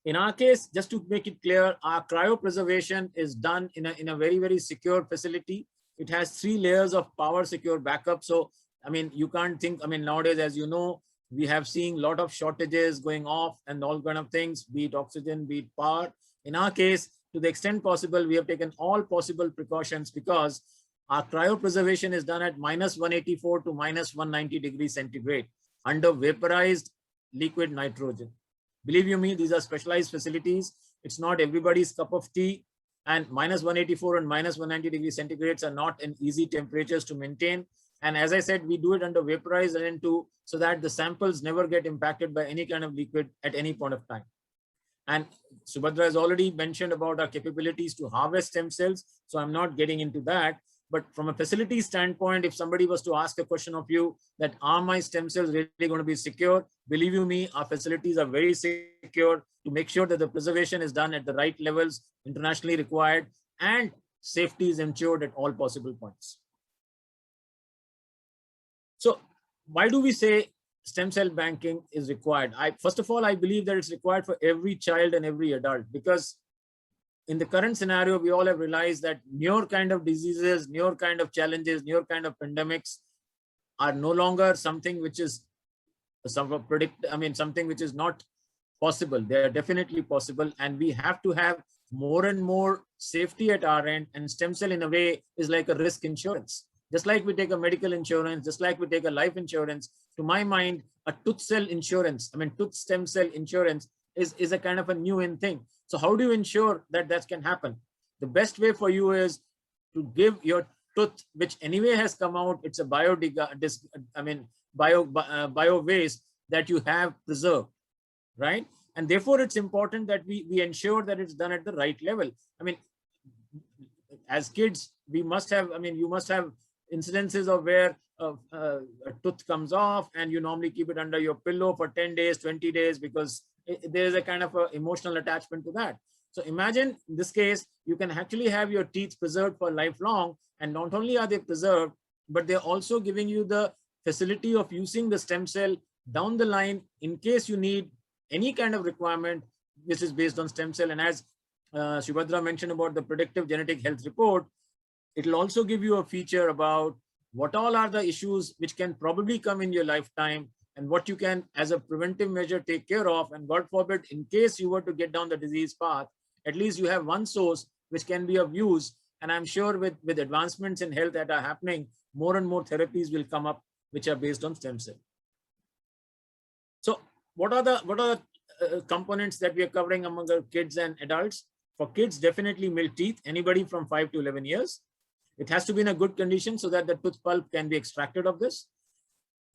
F: in our case, just to make it clear, our cryopreservation is done in a very, very secure facility. It has 3 layers of power secure backup. So, you can't think, nowadays, as you know, we have seen a lot of shortages going off and all kind of things, be it oxygen, be it power. In our case, to the extent possible, we have taken all possible precautions, because our cryopreservation is done at -184 to -190 degrees centigrade under vaporized liquid nitrogen. Believe you me, these are specialized facilities. It's not everybody's cup of tea, and -184 and -190 degrees centigrades are not an easy temperatures to maintain. And as I said, we do it under vaporized LN2 so that the samples never get impacted by any kind of liquid at any point of time. And Subhadra has already mentioned about our capabilities to harvest stem cells, so I'm not getting into that. But from a facility standpoint, if somebody was to ask a question of you that are my stem cells really going to be secure, believe you me, our facilities are very secure to make sure that the preservation is done at the right levels internationally required, and safety is ensured at all possible points. So why do we say stem cell banking is required? First of all, I believe that it's required for every child and every adult, because in the current scenario, we all have realized that newer kind of diseases, newer kind of challenges, newer kind of pandemics are no longer something which is something which is not possible. They are definitely possible, and we have to have more and more safety at our end. And stem cell, in a way, is like a risk insurance. Just like we take a medical insurance, just like we take a life insurance, to my mind, a tooth cell insurance, tooth stem cell insurance is a kind of a new in thing. So how do you ensure that that can happen? The best way for you is to give your tooth, which anyway has come out, it's a bio waste that you have preserved, right? And therefore, it's important that we ensure that it's done at the right level. As kids, we must have, you must have incidences of where a tooth comes off and you normally keep it under your pillow for 10 days, 20 days, because there is a kind of emotional attachment to that. So imagine in this case, you can actually have your teeth preserved for lifelong, and not only are they preserved, but they're also giving you the facility of using the stem cell down the line in case you need any kind of requirement which is based on stem cell. And as Subhadra mentioned about the predictive genetic health report, it will also give you a feature about what all are the issues which can probably come in your lifetime, and what you can, as a preventive measure, take care of. And God forbid, in case you were to get down the disease path, at least you have one source which can be of use And I'm sure with advancements in health that are happening, more and more therapies will come up which are based on stem cell. So what are the components that we are covering among our kids and adults? For kids, definitely milk teeth, anybody from 5 to 11 years. It has to be in a good condition so that the tooth pulp can be extracted of this.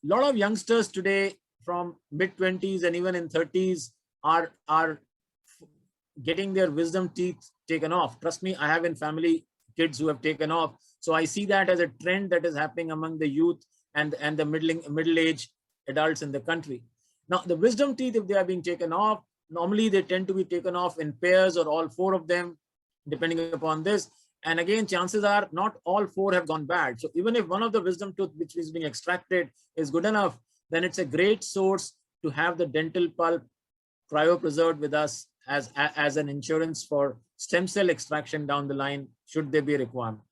F: A lot of youngsters today from mid-20s and even in 30s are getting their wisdom teeth taken off. Trust me, I have in family kids who have taken off. So I see that as a trend that is happening among the youth and the middle-aged adults in the country. Now, the wisdom teeth, if they are being taken off, normally they tend to be taken off in pairs or all 4 of them, depending upon this. And again, chances are not all 4 have gone bad. So even if one of the wisdom tooth which is being extracted is good enough, then it's a great source to have the dental pulp cryopreserved with us as an insurance for stem cell extraction down the line, should there be a requirement.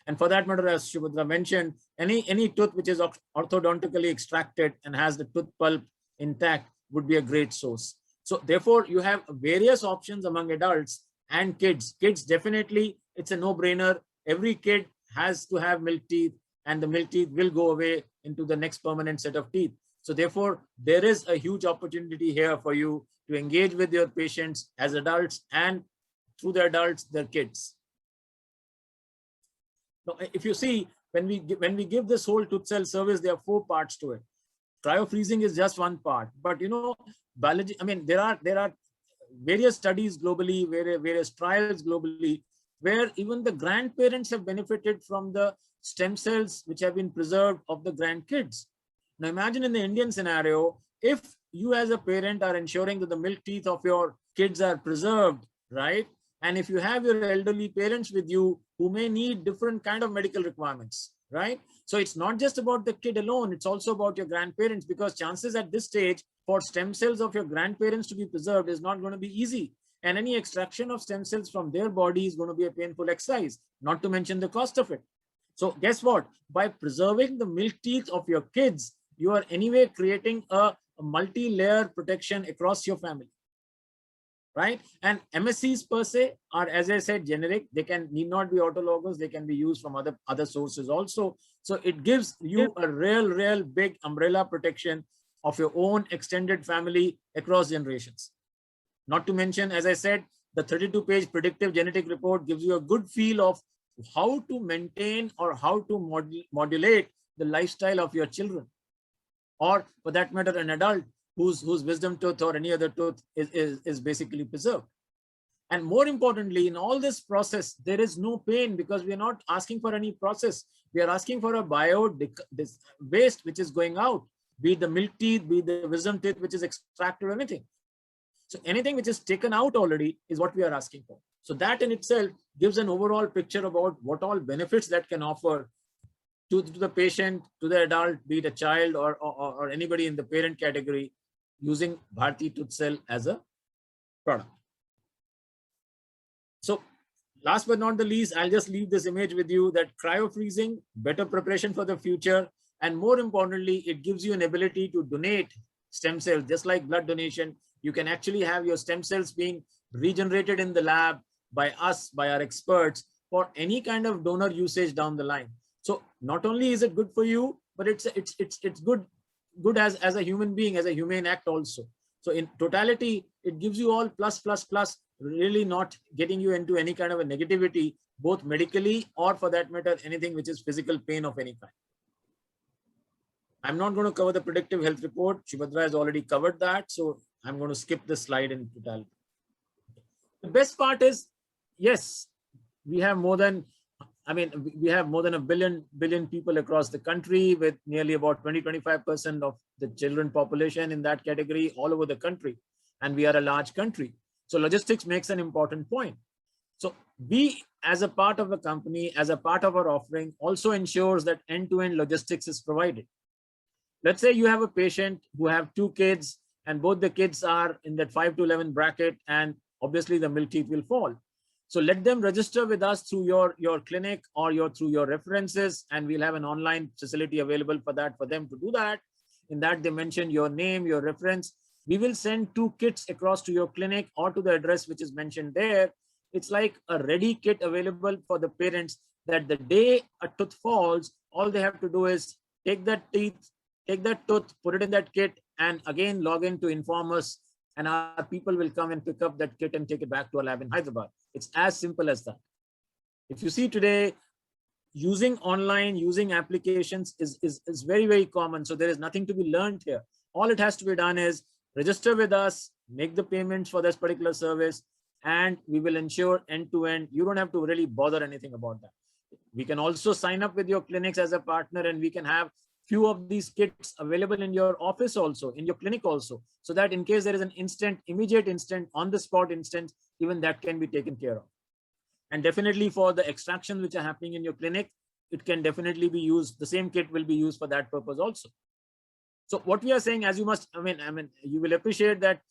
F: And for that matter, as Subhadra mentioned, any tooth which is orthodontically extracted and has the tooth pulp intact would be a great source. So therefore, you have various options among adults and kids. Kids, definitely, it's a no-brainer. Every kid has to have milk teeth, and the milk teeth will go away into the next permanent set of teeth. So therefore, there is a huge opportunity here for you to engage with your patients as adults, and through the adults, their kids. Now, if you see, when we give this whole tooth cell service, there are 4 parts to it. Cryofreezing is just one part, but you know, biology. I mean, there are various studies globally, various trials globally, where even the grandparents have benefited from the stem cells which have been preserved of the grandkids. Now, imagine in the Indian scenario, if you as a parent are ensuring that the milk teeth of your kids are preserved, right? And if you have your elderly parents with you who may need different kind of medical requirements, right? So it's not just about the kid alone, it's also about your grandparents, because chances at this stage for stem cells of your grandparents to be preserved is not going to be easy. And any extraction of stem cells from their body is going to be a painful exercise, not to mention the cost of it. So guess what? By preserving the milk teeth of your kids, you are anyway creating a multi-layer protection across your family, right? And MSCs per se are, as I said, generic. They need not be autologous. They can be used from other sources also. So it gives you a real big umbrella protection of your own extended family across generations. Not to mention, as I said, the 32-page predictive genetic report gives you a good feel of how to maintain or how to modulate the lifestyle of your children, or for that matter, an adult whose wisdom tooth or any other tooth is basically preserved. And more importantly, in all this process, there is no pain, because we are not asking for any process. We are asking for a this waste which is going out, be it the milk teeth, be it the wisdom teeth which is extracted or anything. So anything which is taken out already is what we are asking for. So that in itself gives an overall picture about what all benefits that can offer to the patient, to the adult, be it a child or anybody in the parent category, using Bharti Tooth Cell as a product. So last but not the least, I'll just leave this image with you that cryofreezing, better preparation for the future, and more importantly, it gives you an ability to donate stem cells. Just like blood donation, you can actually have your stem cells being regenerated in the lab by us, by our experts, for any kind of donor usage down the line. So not only is it good for you, but it's good as a human being, as a humane act also. So in totality, it gives you all plus, really not getting you into any kind of a negativity, both medically or for that matter, anything which is physical pain of any kind. I'm not going to cover the predictive health report. Subhadra has already covered that. So I'm going to skip this slide in totality. The best part is, yes, we have more than a billion people across the country, with nearly about 20-25% of the children population in that category all over the country. And we are a large country. So logistics makes an important point. So we, as a part of a company, as a part of our offering, also ensures that end-to-end logistics is provided. Let's say you have a patient who have 2 kids, and both the kids are in that 5 to 11 bracket, and obviously the milk teeth will fall. So let them register with us through your clinic or through your references, and we'll have an online facility available for them to do that. In that, they mention your name, your reference. We will send 2 kits across to your clinic or to the address which is mentioned there. it's like a ready kit available for the parents, that the day a tooth falls, all they have to do is take that tooth, put it in that kit, and again log in to inform us, and our people will come and pick up that kit and take it back to a lab in Hyderabad. It's as simple as that. If you see today, using online, using applications is very, very common. So there is nothing to be learned here. All it has to be done is register with us, make the payments for this particular service, and we will ensure end-to-end. You don't have to really bother anything about that. We can also sign up with your clinics as a partner, and we can have few of these kits available in your office also, in your clinic also, so that in case there is an immediate instant, on the spot instant, even that can be taken care of. And definitely for the extractions which are happening in your clinic, it can definitely be used. The same kit will be used for that purpose also. So what we are saying, as you must, you will appreciate that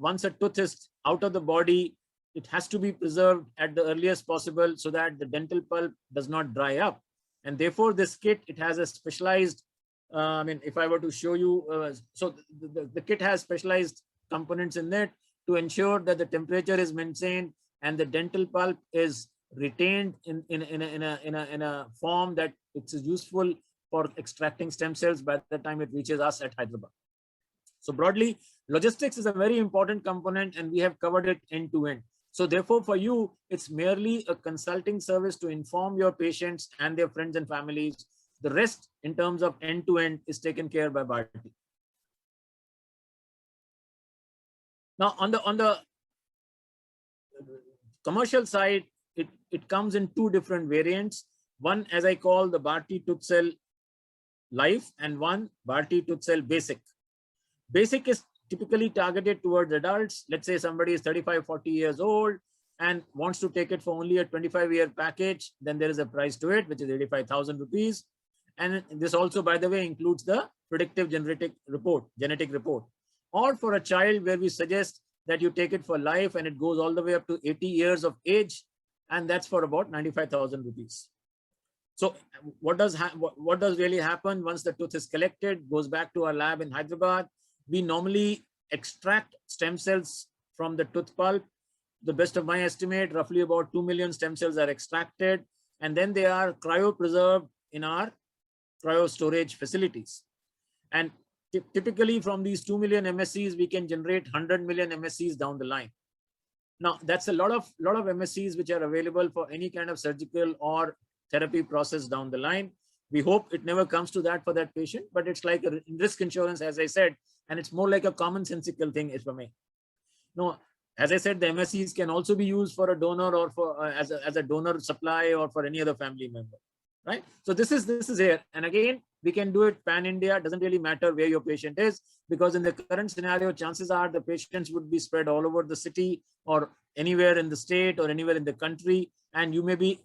F: once a tooth is out of the body, it has to be preserved at the earliest possible so that the dental pulp does not dry up. And therefore this kit, it has a specialized, if I were to show you, so the kit has specialized components in it to ensure that the temperature is maintained and the dental pulp is retained in a form that it's useful for extracting stem cells by the time it reaches us at Hyderabad. So broadly, logistics is a very important component, and we have covered it end to end. So therefore, for you, it's merely a consulting service to inform your patients and their friends and families. The rest, in terms of end to end, is taken care by Bharti. Now, on the commercial side, it comes in two different variants. One, as I call the Bharti ToothCell Life, and one Bharti ToothCell Basic. Basic is typically targeted towards adults. Let's say somebody is 35-40 years old and wants to take it for only a 25-year package. Then there is a price to it, which is 85,000 rupees. And this also, by the way, includes the predictive genetic report. Or for a child, where we suggest that you take it for life, and it goes all the way up to 80 years of age, and that's for about 95,000 rupees. So what does really happen once the tooth is collected, goes back to our lab in Hyderabad? We normally extract stem cells from the tooth pulp. The best of my estimate, roughly about 2 million stem cells are extracted, and then they are cryopreserved in our cryo storage facilities. And typically from these 2 million MSCs, we can generate 100 million MSCs down the line. Now, that's a lot of MSCs which are available for any kind of surgical or therapy process down the line. We hope it never comes to that for that patient, but it's like a risk insurance, as I said, and it's more like a commonsensical thing, if I may. No, as I said, the MSCs can also be used for a donor, or for as a donor supply, or for any other family member, right? So this is here, and again, we can do it pan India. It doesn't really matter where your patient is, because in the current scenario, chances are the patients would be spread all over the city, or anywhere in the state, or anywhere in the country, and you may be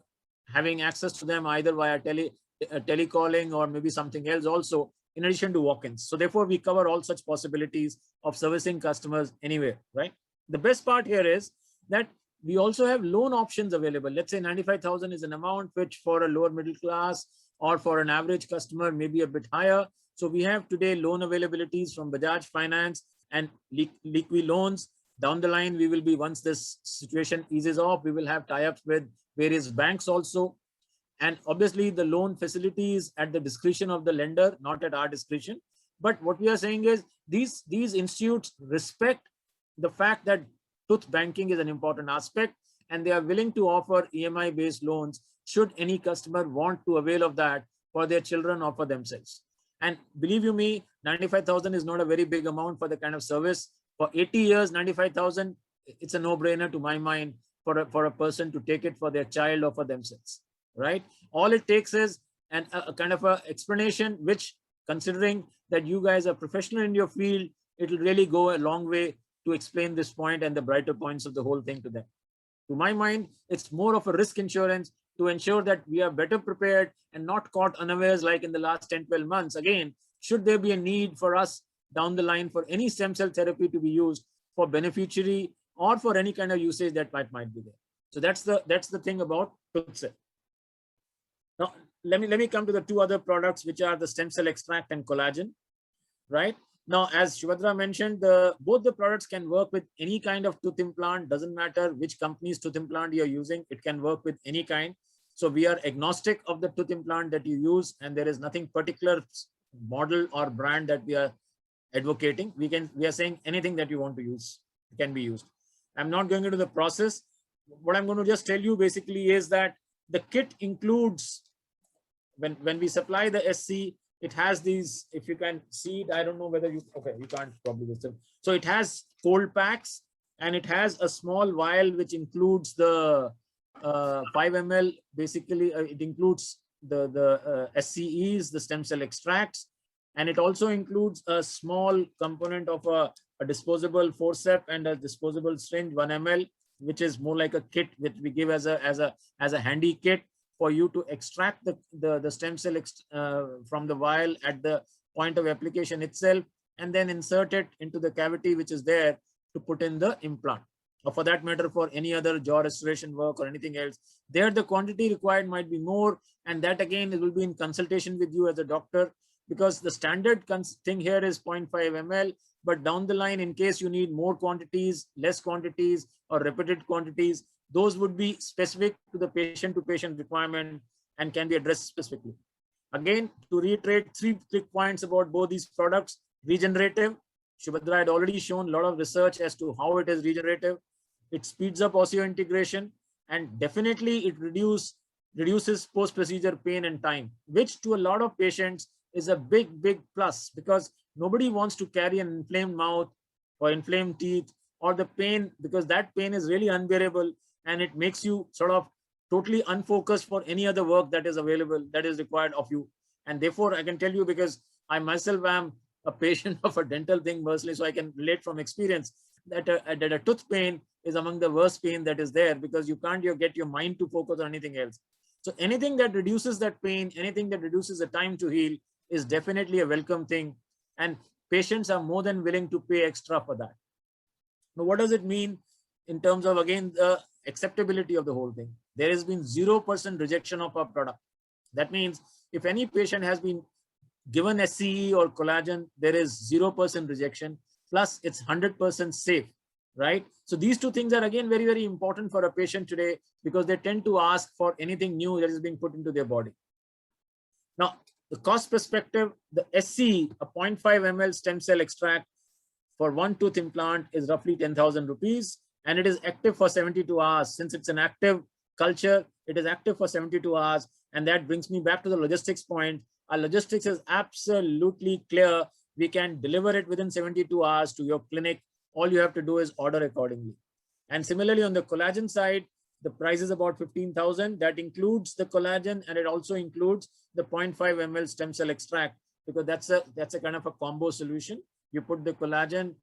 F: having access to them either via telecalling or maybe something else also, in addition to walk-ins. So therefore, we cover all such possibilities of servicing customers anywhere, right? The best part here is that we also have loan options available. Let's say 95,000 is an amount which for a lower middle class or for an average customer may be a bit higher. So we have today loan availabilities from Bajaj Finance and Liqui loans. Down the line, we will be, once this situation eases off, we will have tie-ups with various banks also. And obviously the loan facilities at the discretion of the lender, not at our discretion. But what we are saying is these institutes respect the fact that tooth banking is an important aspect, and they are willing to offer EMI based loans should any customer want to avail of that for their children or for themselves. And believe you me, 95,000 is not a very big amount for the kind of service. For 80 years, 95,000, it's a no-brainer to my mind for a person to take it for their child or for themselves, right? All it takes is a kind of a explanation, which, considering that you guys are professional in your field, it will really go a long way to explain this point and the brighter points of the whole thing to them. To my mind, it's more of a risk insurance to ensure that we are better prepared and not caught unawares like in the last 10-12 months. Again, should there be a need for us down the line for any stem cell therapy to be used for beneficiary or for any kind of usage that might be there. So that's the thing about ToothCell. Now, let me come to the two other products, which are the stem cell extract and collagen, right? Now, as Subhadra mentioned, both the products can work with any kind of tooth implant. Doesn't matter which company's tooth implant you're using, it can work with any kind. So we are agnostic of the tooth implant that you use, and there is nothing particular model or brand that we are advocating. We are saying anything that you want to use can be used. I'm not going into the process. What I'm going to just tell you basically is that the kit includes, when we supply the SC, it has these, if you can see it, I don't know whether you, okay, you can't probably. So it has cold packs, and it has a small vial which includes the 5 ml. Basically, it includes the SCEs, the stem cell extracts, and it also includes a small component of a disposable forceps and a disposable syringe, 1 ml, which is more like a kit which we give as a handy kit for you to extract the stem cell from the vial at the point of application itself, and then insert it into the cavity which is there to put in the implant. Or for that matter, for any other jaw restoration work or anything else, there the quantity required might be more, and that again, it will be in consultation with you as a doctor, because the standard thing here is 0.5 ml, but down the line, in case you need more quantities, less quantities, or repeated quantities, those would be specific to the patient requirement and can be addressed specifically. Again, to reiterate 3 quick points about both these products. Regenerative, Subhadra had already shown a lot of research as to how it is regenerative. It speeds up osseointegration, and definitely it reduces post-procedure pain and time, which to a lot of patients is a big plus, because nobody wants to carry an inflamed mouth or inflamed teeth or the pain, because that pain is really unbearable, and it makes you sort of totally unfocused for any other work that is available, that is required of you. And therefore, I can tell you, because I myself am a patient of a dental thing mostly, so I can relate from experience that a tooth pain is among the worst pain that is there, because you can't get your mind to focus on anything else. So anything that reduces that pain, anything that reduces the time to heal is definitely a welcome thing. And patients are more than willing to pay extra for that. Now, what does it mean in terms of, again, the acceptability of the whole thing? There has been 0% rejection of our product. That means if any patient has been given SCE or collagen, there is 0% rejection, plus it's 100% safe, right? So these two things are again very important for a patient today, because they tend to ask for anything new that is being put into their body. Now, the cost perspective, the SCE, a 0.5 ml stem cell extract for 1 tooth implant is roughly 10,000 rupees, and it is active for 72 hours. Since it's an active culture, it is active for 72 hours. And that brings me back to the logistics point. Our logistics is absolutely clear. We can deliver it within 72 hours to your clinic. All you have to do is order accordingly. And similarly, on the collagen side, the price is about 15,000. That includes the collagen, and it also includes the 0.5 ml stem cell extract, because that's a kind of a combo solution. You put the collagen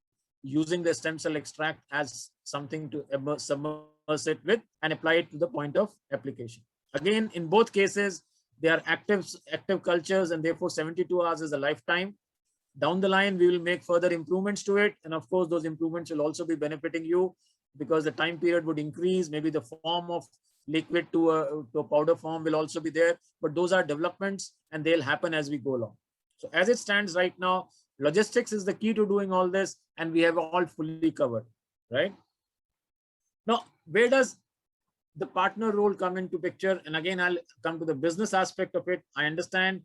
F: using the stem cell extract as something to submerge it with and apply it to the point of application. Again, in both cases, they are active cultures, and therefore 72 hours is a lifetime. Down the line, we will make further improvements to it. And of course, those improvements will also be benefiting you, because the time period would increase. Maybe the form of liquid to a powder form will also be there. But those are developments, and they'll happen as we go along. So as it stands right now, logistics is the key to doing all this, and we have all fully covered, right? Now, where does the partner role come into picture? And again, I'll come to the business aspect of it. I understand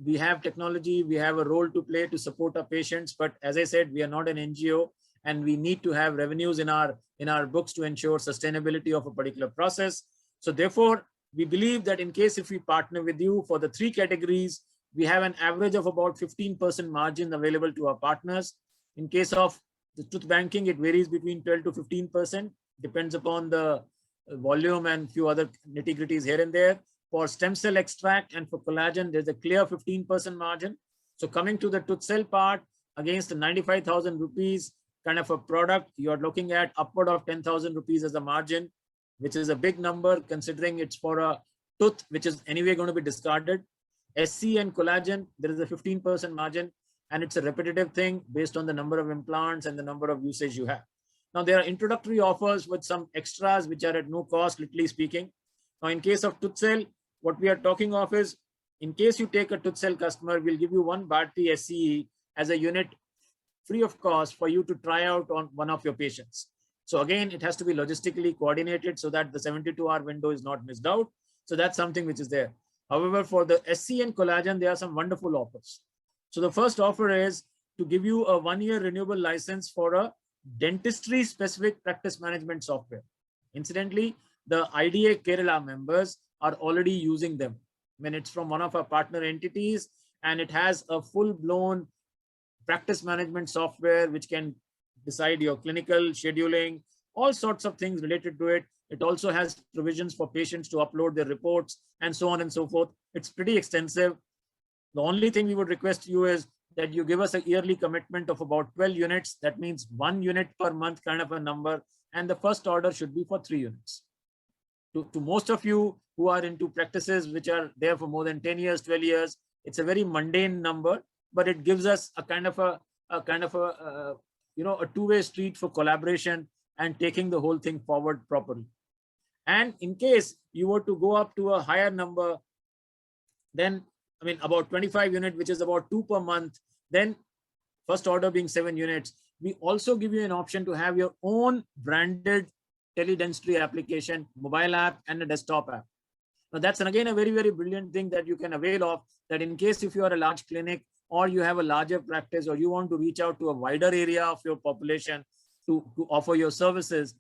F: we have technology, we have a role to play to support our patients, but as I said, we are not an NGO, and we need to have revenues in our books to ensure sustainability of a particular process. So therefore, we believe that in case if we partner with you for the 3 categories, we have an average of about 15% margin available to our partners. In case of the tooth banking, it varies between 12 to 15%, depends upon the volume and few other nitty-gritties here and there. For stem cell extract and for collagen, there's a clear 15% margin. So coming to the tooth cell part, against the 95,000 rupees kind of a product, you're looking at upward of 10,000 rupees as a margin, which is a big number considering it's for a tooth which is anyway going to be discarded. SC and collagen, there is a 15% margin, and it's a repetitive thing based on the number of implants and the number of usage you have. Now, there are introductory offers with some extras which are at no cost, literally speaking. Now, in case of tooth cell, what we are talking of is, in case you take a tooth cell customer, we'll give you 1 Bharti SCE as a unit free of cost for you to try out on one of your patients. So again, it has to be logistically coordinated so that the 72-hour window is not missed out. So that's something which is there. However, for the SC and collagen, there are some wonderful offers. So the first offer is to give you a 1-year renewable license for a dentistry specific practice management software. Incidentally, the IDA Kerala members are already using them. I mean, it's from one of our partner entities, and it has a full-blown practice management software which can decide your clinical scheduling, all sorts of things related to it. It also has provisions for patients to upload their reports and so on and so forth. It's pretty extensive. The only thing we would request you is that you give us a yearly commitment of about 12 units. That means 1 unit per month kind of a number. And the first order should be for 3 units. To most of you who are into practices which are there for more than 10 years, 12 years, it's a very mundane number, but it gives us a kind of a two-way street for collaboration and taking the whole thing forward properly. And in case you were to go up to a higher number, then I mean about 25 units, which is about 2 per month, then first order being 7 units, we also give you an option to have your own branded teledentistry application, mobile app, and a desktop app. Now that's again a very, very brilliant thing that you can avail of, that in case if you are a large clinic or you have a larger practice or you want to reach out to a wider area of your population to offer your services.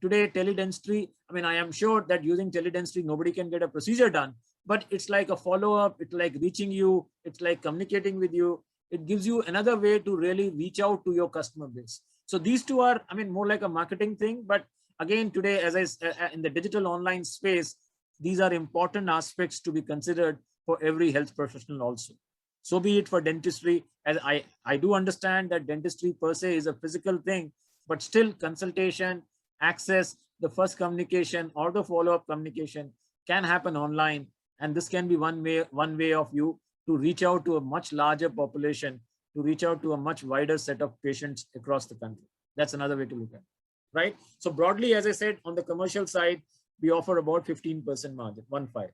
F: Today, teledentistry, I mean, I am sure that using teledentistry, nobody can get a procedure done, but it's like a follow-up, it's like reaching you, it's like communicating with you. It gives you another way to really reach out to your customer base. So these two are, I mean, more like a marketing thing, but again, today, as I in the digital online space, these are important aspects to be considered for every health professional also. So be it for dentistry, as I do understand that dentistry per se is a physical thing, but still consultation, access, the first communication or the follow-up communication can happen online. And this can be one way of you to reach out to a much larger population, to reach out to a much wider set of patients across the country. That's another way to look at it, right? So broadly, as I said, on the commercial side, we offer about 15% margin, 1.5.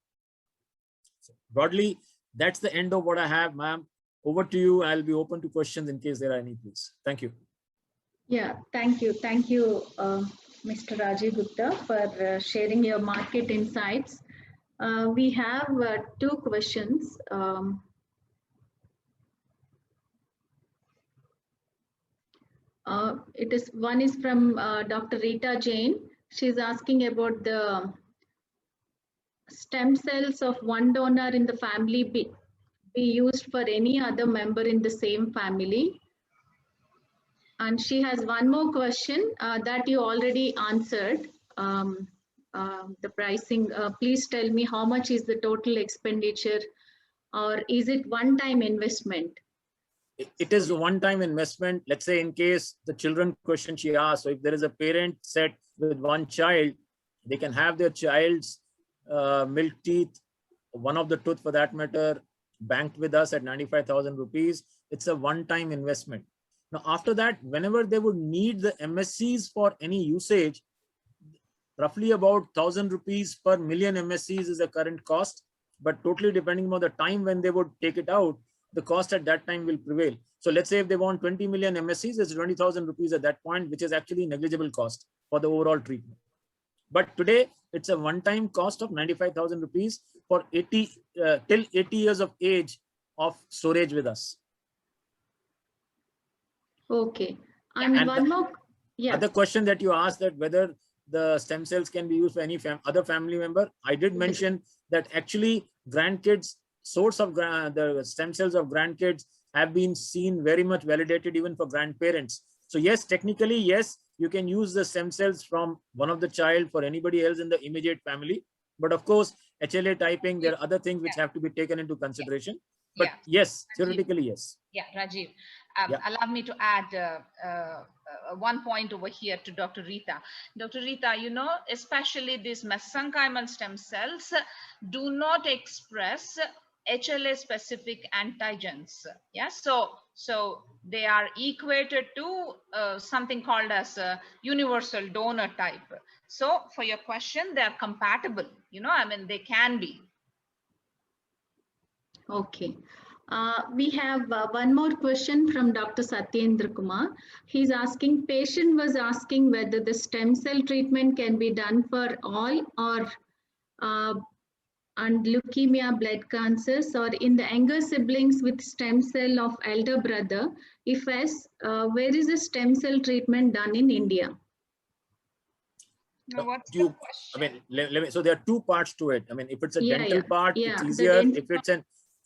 F: So broadly, that's the end of what I have, ma'am. Over to you. I'll be open to questions in case there are any, please. Thank you.
A: Yeah, thank you. Thank you, Mr. Rajiv Gupta, for sharing your market insights. We have 2 questions. One is from Dr. Rita Jain. She's asking about the stem cells of one donor in the family be used for any other member in the same family. And she has one more question that you already answered. The pricing, please tell me how much is the total expenditure, or is it one-time investment?
F: It is a one-time investment. Let's say in case the children question she asked, so if there is a parent set with one child, they can have their child's milk teeth, one of the tooth for that matter, banked with us at 95,000 rupees. It's a one-time investment. Now, after that, whenever they would need the MSCs for any usage, roughly about 1,000 rupees per million MSCs is the current cost, but totally depending on the time when they would take it out, the cost at that time will prevail. So let's say if they want 20 million MSCs, it's 20,000 rupees at that point, which is actually negligible cost for the overall treatment. But today, it's a one-time cost of 95,000 rupees for 80 till 80 years of age of storage with us.
A: Okay. And one more. Yeah.
F: Other question that you asked, that whether the stem cells can be used for any other family member. I did mention that actually grandkids, source of the stem cells of grandkids have been seen very much validated even for grandparents. So yes, technically, yes, you can use the stem cells from one of the child for anybody else in the immediate family. But of course, HLA typing, there are other things which have to be taken into consideration. But yes, theoretically, yes.
E: Yeah, Rajiv, allow me to add one point over here to Dr. Rita. Dr. Rita, you know, especially these mesenchymal stem cells do not express HLA specific antigens. Yeah, so they are equated to something called as a universal donor type. So for your question, they are compatible, you know, I mean, they can be.
A: Okay. We have one more question from Dr. Satyendra Kumar. He's asking, patient was asking whether the stem cell treatment can be done for all or and leukemia, blood cancers, or in the younger siblings with stem cell of elder brother. If yes, where is the stem cell treatment done in India?
E: No, what's
F: You-
E: the question?
F: I mean, let me, so there are two parts to it. I mean, if it's a
A: Yeah,
F: dental
A: yeah,
F: part,
A: yeah,
F: it's
A: the
F: easier.
A: dental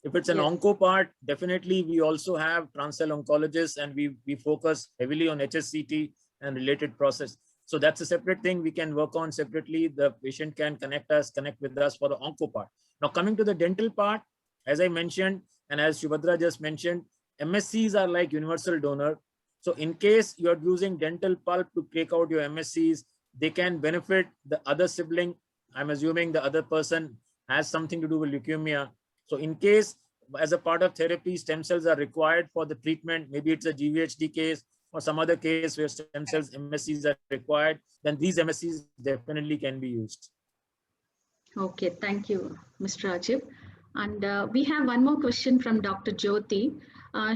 F: If it's an
A: Yes.
F: onco part, definitely we also have transcell oncologists, and we focus heavily on HSCT and related process. So that's a separate thing we can work on separately. The patient can connect with us for the onco part. Now coming to the dental part, as I mentioned, and as Shubhadra just mentioned, MSCs are like universal donor. So in case you're using dental pulp to take out your MSCs, they can benefit the other sibling. I'm assuming the other person has something to do with leukemia. So in case, as a part of therapy, stem cells are required for the treatment, maybe it's a GVHD case or some other case where stem cells, MSCs are required, then these MSCs definitely can be used.
A: Okay, thank you, Mr. Rajiv. And we have one more question from Dr. Jyoti.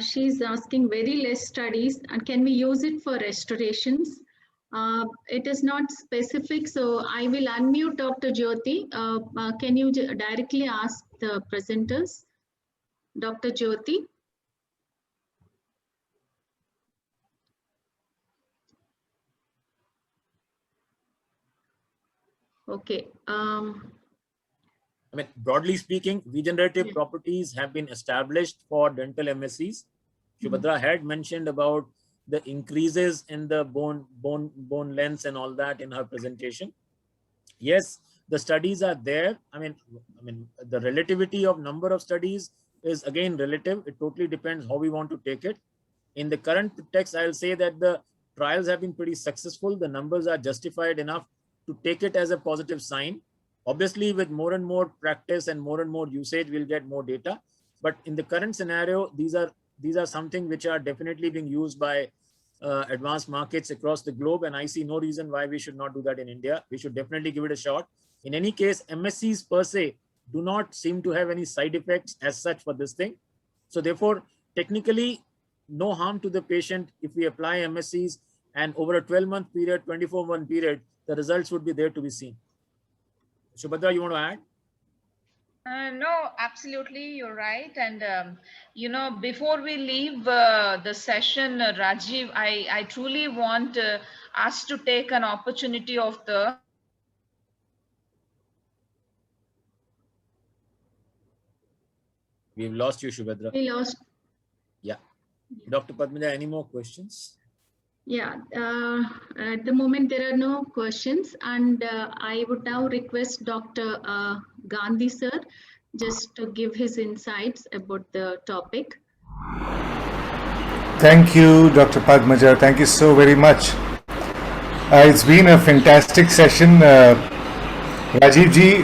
A: She's asking very less studies and can we use it for restorations? It is not specific, so I will unmute Dr. Jyoti. Can you directly ask the presenters? Dr. Jyoti? Okay.
F: I mean, broadly speaking, regenerative
A: Yeah.
F: properties have been established for dental MSCs. Shubhadra had mentioned about the increases in the bone length and all that in her presentation. Yes, the studies are there. I mean, the relativity of number of studies is again relative. It totally depends how we want to take it. In the current text, I'll say that the trials have been pretty successful. The numbers are justified enough to take it as a positive sign. Obviously, with more and more practice and more usage, we'll get more data. But in the current scenario, these are something which are definitely being used by advanced markets across the globe. And I see no reason why we should not do that in India. We should definitely give it a shot. In any case, MSCs per se do not seem to have any side effects as such for this thing. So therefore, technically, no harm to the patient if we apply MSCs, and over a 12-month period, 24-month period, the results would be there to be seen. Shubhadra, you want to add?
E: No, absolutely, you're right. And you know, before we leave the session, Rajiv, I truly want us to take an opportunity of the
F: We've lost you, Shubhadra.
A: We lost.
F: Yeah. Dr. Padmaja, any more questions?
A: Yeah, at the moment there are no questions, and I would now request Dr. Gandhi sir just to give his insights about the topic.
D: Thank you, Dr. Padmaja. Thank you so very much. It's been a fantastic session. Rajiv ji,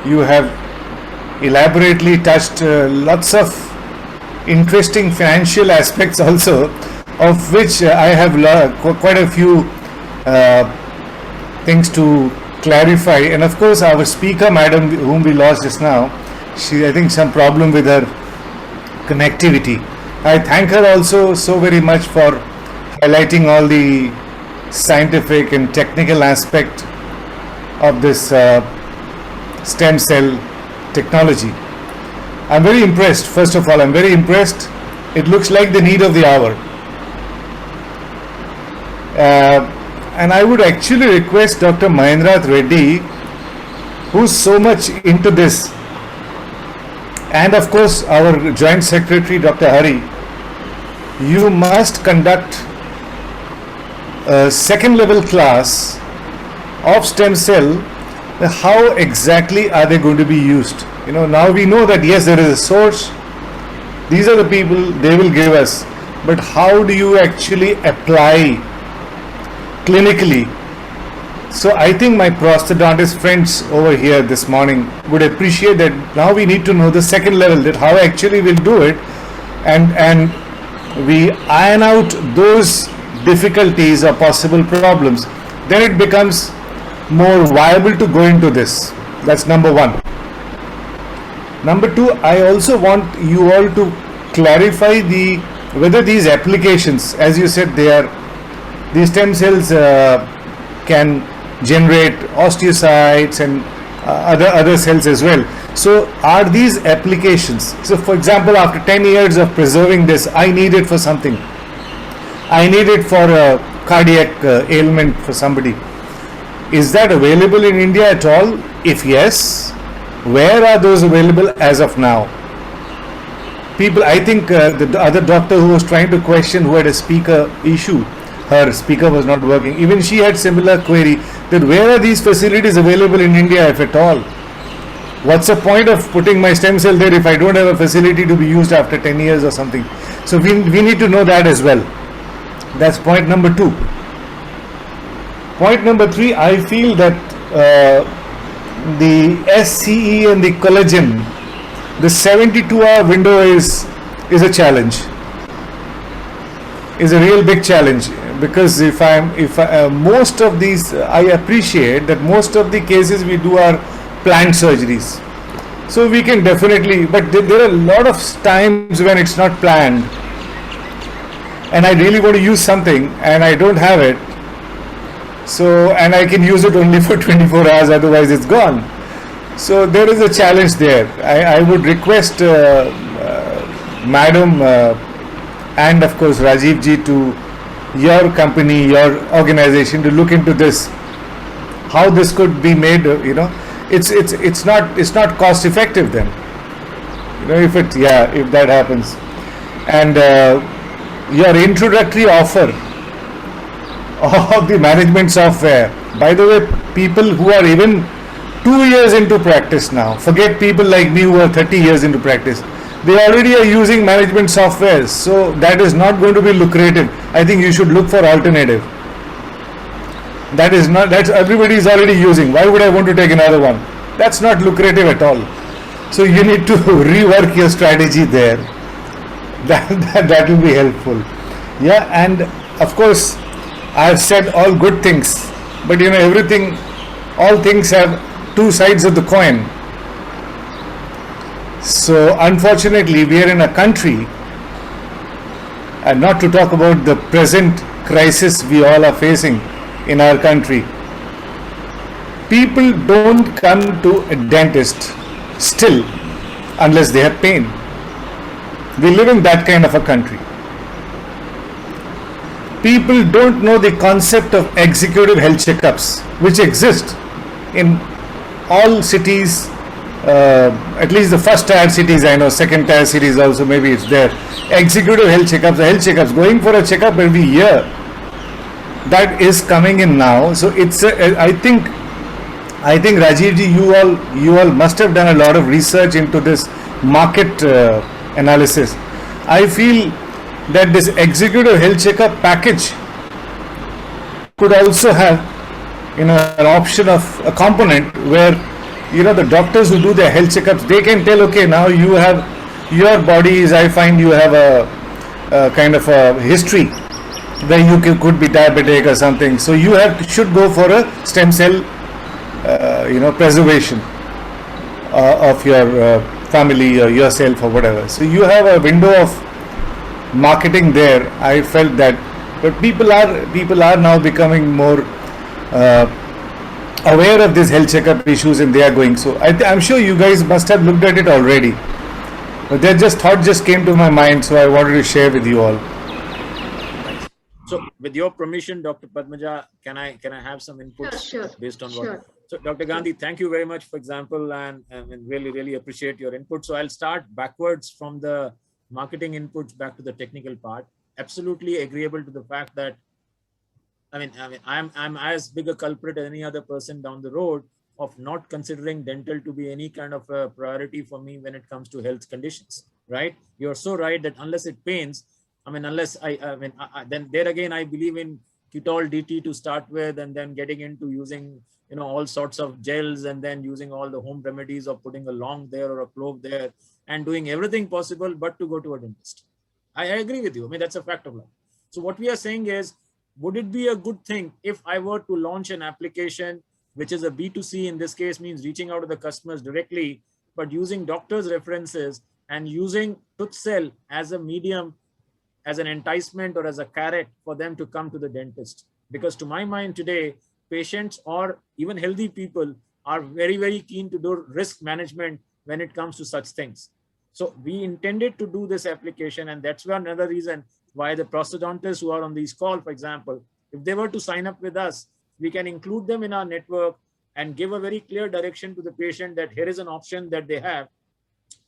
D: you have elaborately touched lots of interesting financial aspects also, of which I have quite a few things to clarify. And of course, our speaker, madam, whom we lost just now, I think some problem with her connectivity. I thank her also so very much for highlighting all the scientific and technical aspect of this stem cell technology. I'm very impressed. First of all, I'm very impressed. It looks like the need of the hour. And I would actually request Dr. Mahendrath Reddy, who's so much into this, and of course our Joint Secretary Dr. Hari, you must conduct a second level class of stem cell. How exactly are they going to be used? You know, now we know that yes, there is a source, these are the people, they will give us, but how do you actually apply clinically? So I think my prosthodontist friends over here this morning would appreciate that. Now we need to know the second level, that how actually we'll do it, and we iron out those difficulties or possible problems, then it becomes more viable to go into this. That's number one. Number two, I also want you all to clarify whether these applications, as you said, these stem cells can generate osteocytes and other cells as well. So are these applications, so for example, after 10 years of preserving this, I need it for something. I need it for a cardiac ailment for somebody. Is that available in India at all? If yes, where are those available as of now? People, I think the other doctor who was trying to question, who had a speaker issue, her speaker was not working. Even she had similar query that where are these facilities available in India, if at all? What's the point of putting my stem cell there if I don't have a facility to be used after 10 years or something? So we need to know that as well. That's point number two. Point number three, I feel that the SCE and the collagen, the 72-hour window is a challenge. Is a real big challenge, because most of these, I appreciate that most of the cases we do are planned surgeries. So we can definitely, but there are a lot of times when it's not planned, and I really want to use something and I don't have it. So, and I can use it only for 24 hours, otherwise it's gone. So there is a challenge there. I would request Madam and of course Rajiv ji, to your company, your organization, to look into this, how this could be made. It's not cost effective then. If that happens. And your introductory offer of the management software, by the way, people who are even 2 years into practice now, forget people like me who are 30 years into practice, they already are using management softwares, so that is not going to be lucrative. I think you should look for alternative. That's everybody is already using. Why would I want to take another one? That's not lucrative at all. So you need to rework your strategy there. That will be helpful. Yeah, and of course I have said all good things, but all things have two sides of the coin. So unfortunately we are in a country, and not to talk about the present crisis we all are facing in our country, people don't come to a dentist still unless they have pain. We live in that kind of a country. People don't know the concept of executive health checkups, which exist in all cities, at least the first tier cities I know, second tier cities also maybe it's there. Executive health checkups, going for a checkup every year, that is coming in now. So I think Rajiv ji, you all must have done a lot of research into this market analysis. I feel that this executive health checkup package could also have an option of a component where the doctors who do their health checkups, they can tell, okay, now you have your bodies, I find you have a kind of a history where you could be diabetic or something, so you should go for a stem cell preservation of your family or yourself or whatever. So you have a window of marketing there. I felt that, but people are now becoming more aware of this health checkup issues, and they are going. So I'm sure you guys must have looked at it already, but that thought just came to my mind, so I wanted to share with you all.
F: So with your permission, Dr. Padmaja, can I have some inputs
A: Sure.
F: based on
A: Sure.
F: what? So Dr. Gandhi, thank you very much, for example, and really appreciate your input. So I'll start backwards from the marketing inputs back to the technical part. Absolutely agreeable to the fact that, I'm as big a culprit as any other person down the road of not considering dental to be any kind of a priority for me when it comes to health conditions, right? You're so right that unless it pains, then there again, I believe in ketol DT to start with, and then getting into using, all sorts of gels, and then using all the home remedies of putting a long there or a clove there, and doing everything possible but to go to a dentist. I agree with you. That's a fact of life. So what we are saying is, would it be a good thing if I were to launch an application, which is a B2C, in this case means reaching out to the customers directly, but using doctors' references and using tooth cell as a medium, as an enticement or as a carrot for them to come to the dentist. Because to my mind today, patients or even healthy people are very, very keen to do risk management when it comes to such things. So we intended to do this application, and that's one another reason why the prosthodontists who are on these call, for example, if they were to sign up with us, we can include them in our network and give a very clear direction to the patient that here is an option that they have.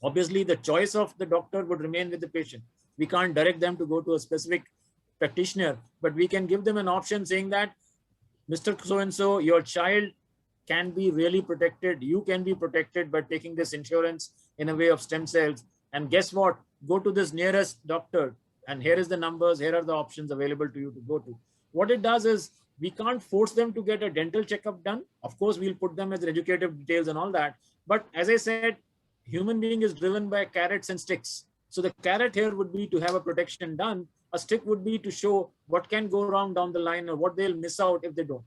F: Obviously, the choice of the doctor would remain with the patient. We can't direct them to go to a specific practitioner, but we can give them an option saying that, Mr. So-and-so, your child can be really protected. You can be protected by taking this insurance in a way of stem cells. And guess what? Go to this nearest doctor, and here is the numbers. Here are the options available to you to go to. What it does is we can't force them to get a dental checkup done. Of course, we'll put them as educative details and all that. But as I said, human being is driven by carrots and sticks. So the carrot here would be to have a protection done. A stick would be to show what can go wrong down the line or what they'll miss out if they don't.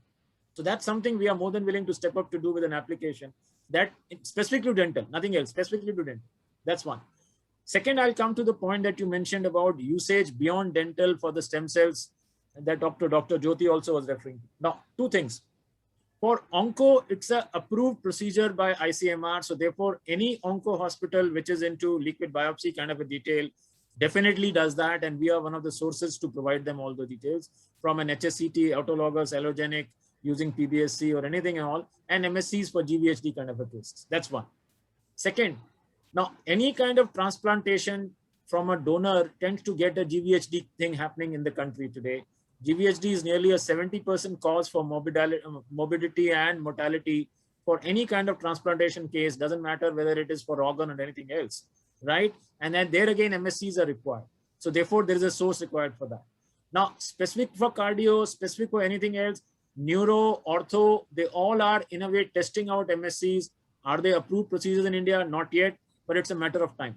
F: So that's something we are more than willing to step up to do with an application that specific to dental, nothing else, specifically to dental. That's one. Second, I'll come to the point that you mentioned about usage beyond dental for the stem cells that Dr. Jyoti also was referring to. Now, two things. For onco, it's an approved procedure by ICMR. So therefore, any onco hospital which is into liquid biopsy kind of a detail definitely does that. And we are one of the sources to provide them all the details from an HSCT, autologous, allogenic, using PBSC or anything and all, and MSCs for GVHD kind of a case. That's one. Second, now any kind of transplantation from a donor tends to get a GVHD thing happening in the country today. GVHD is nearly a 70% cause for morbidity and mortality for any kind of transplantation case, doesn't matter whether it is for organ or anything else, right? And then there again, MSCs are required. So therefore, there is a source required for that. Now, specific for cardio, specific for anything else, neuro, ortho, they all are in a way testing out MSCs. Are they approved procedures in India? Not yet, but it's a matter of time.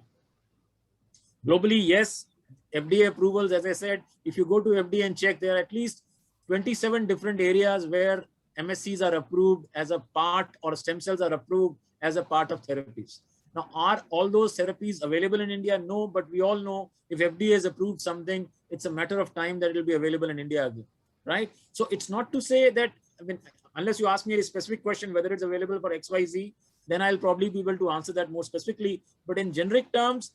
F: Globally, yes, FDA approvals, as I said, if you go to FDA and check, there are at least 27 different areas where MSCs are approved as a part, or stem cells are approved as a part of therapies. Now, are all those therapies available in India? No, but we all know if FDA has approved something, it's a matter of time that it will be available in India again, right? So it's not to say that, I mean, unless you ask me a specific question, whether it's available for XYZ, then I'll probably be able to answer that more specifically. But in generic terms,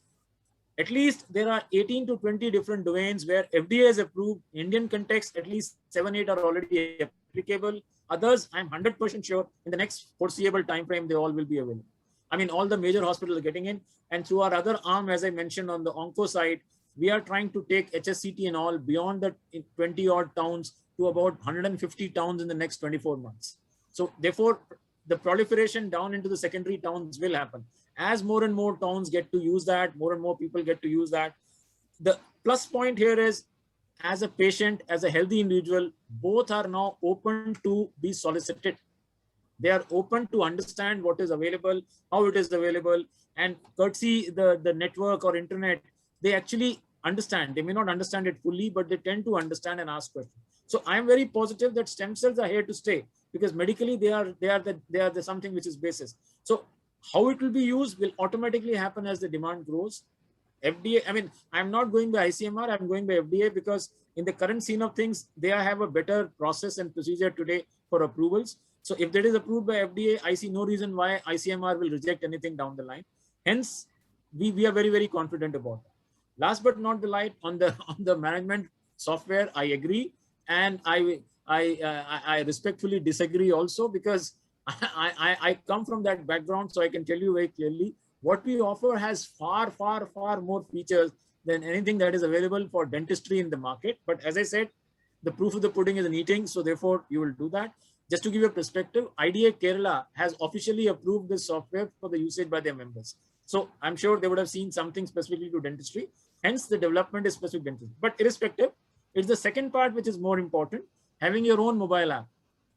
F: at least there are 18 to 20 different domains where FDA is approved. Indian context, at least 7, 8 are already applicable. Others, I'm 100% sure in the next foreseeable time frame, they all will be available. I mean, all the major hospitals are getting in. And through our other arm, as I mentioned on the onco side, we are trying to take HSCT and all beyond the 20 odd towns to about 150 towns in the next 24 months. So therefore, the proliferation down into the secondary towns will happen. As more and more towns get to use that, more and more people get to use that. The plus point here is, as a patient, as a healthy individual, both are now open to be solicited. They are open to understand what is available, how it is available, and courtesy the network or internet, they actually understand. They may not understand it fully, but they tend to understand and ask questions. So I am very positive that stem cells are here to stay, because medically they are the something which is basis. So how it will be used will automatically happen as the demand grows. FDA, I mean, I'm not going by ICMR, I'm going by FDA, because in the current scene of things, they have a better process and procedure today for approvals. So if that is approved by FDA, I see no reason why ICMR will reject anything down the line. Hence, we are very, very confident about that. Last but not the light, on the management software, I agree. And I respectfully disagree also, because I come from that background, so I can tell you very clearly, what we offer has far, far, far more features than anything that is available for dentistry in the market. But as I said, the proof of the pudding is in eating, so therefore you will do that. Just to give you a perspective, IDA Kerala has officially approved this software for the usage by their members. So I'm sure they would have seen something specifically to dentistry. Hence, the development is specific dentistry. But irrespective, it's the second part which is more important, having your own mobile app.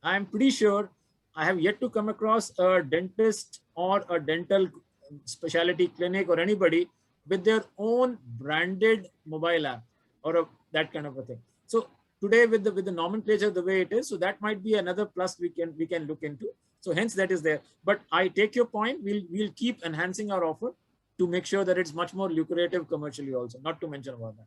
F: I'm pretty sure I have yet to come across a dentist or a dental specialty clinic or anybody with their own branded mobile app or that kind of a thing. So today with the nomenclature the way it is, so that might be another plus we can look into. So hence that is there. But I take your point. We'll keep enhancing our offer to make sure that it's much more lucrative commercially also, not to mention about that.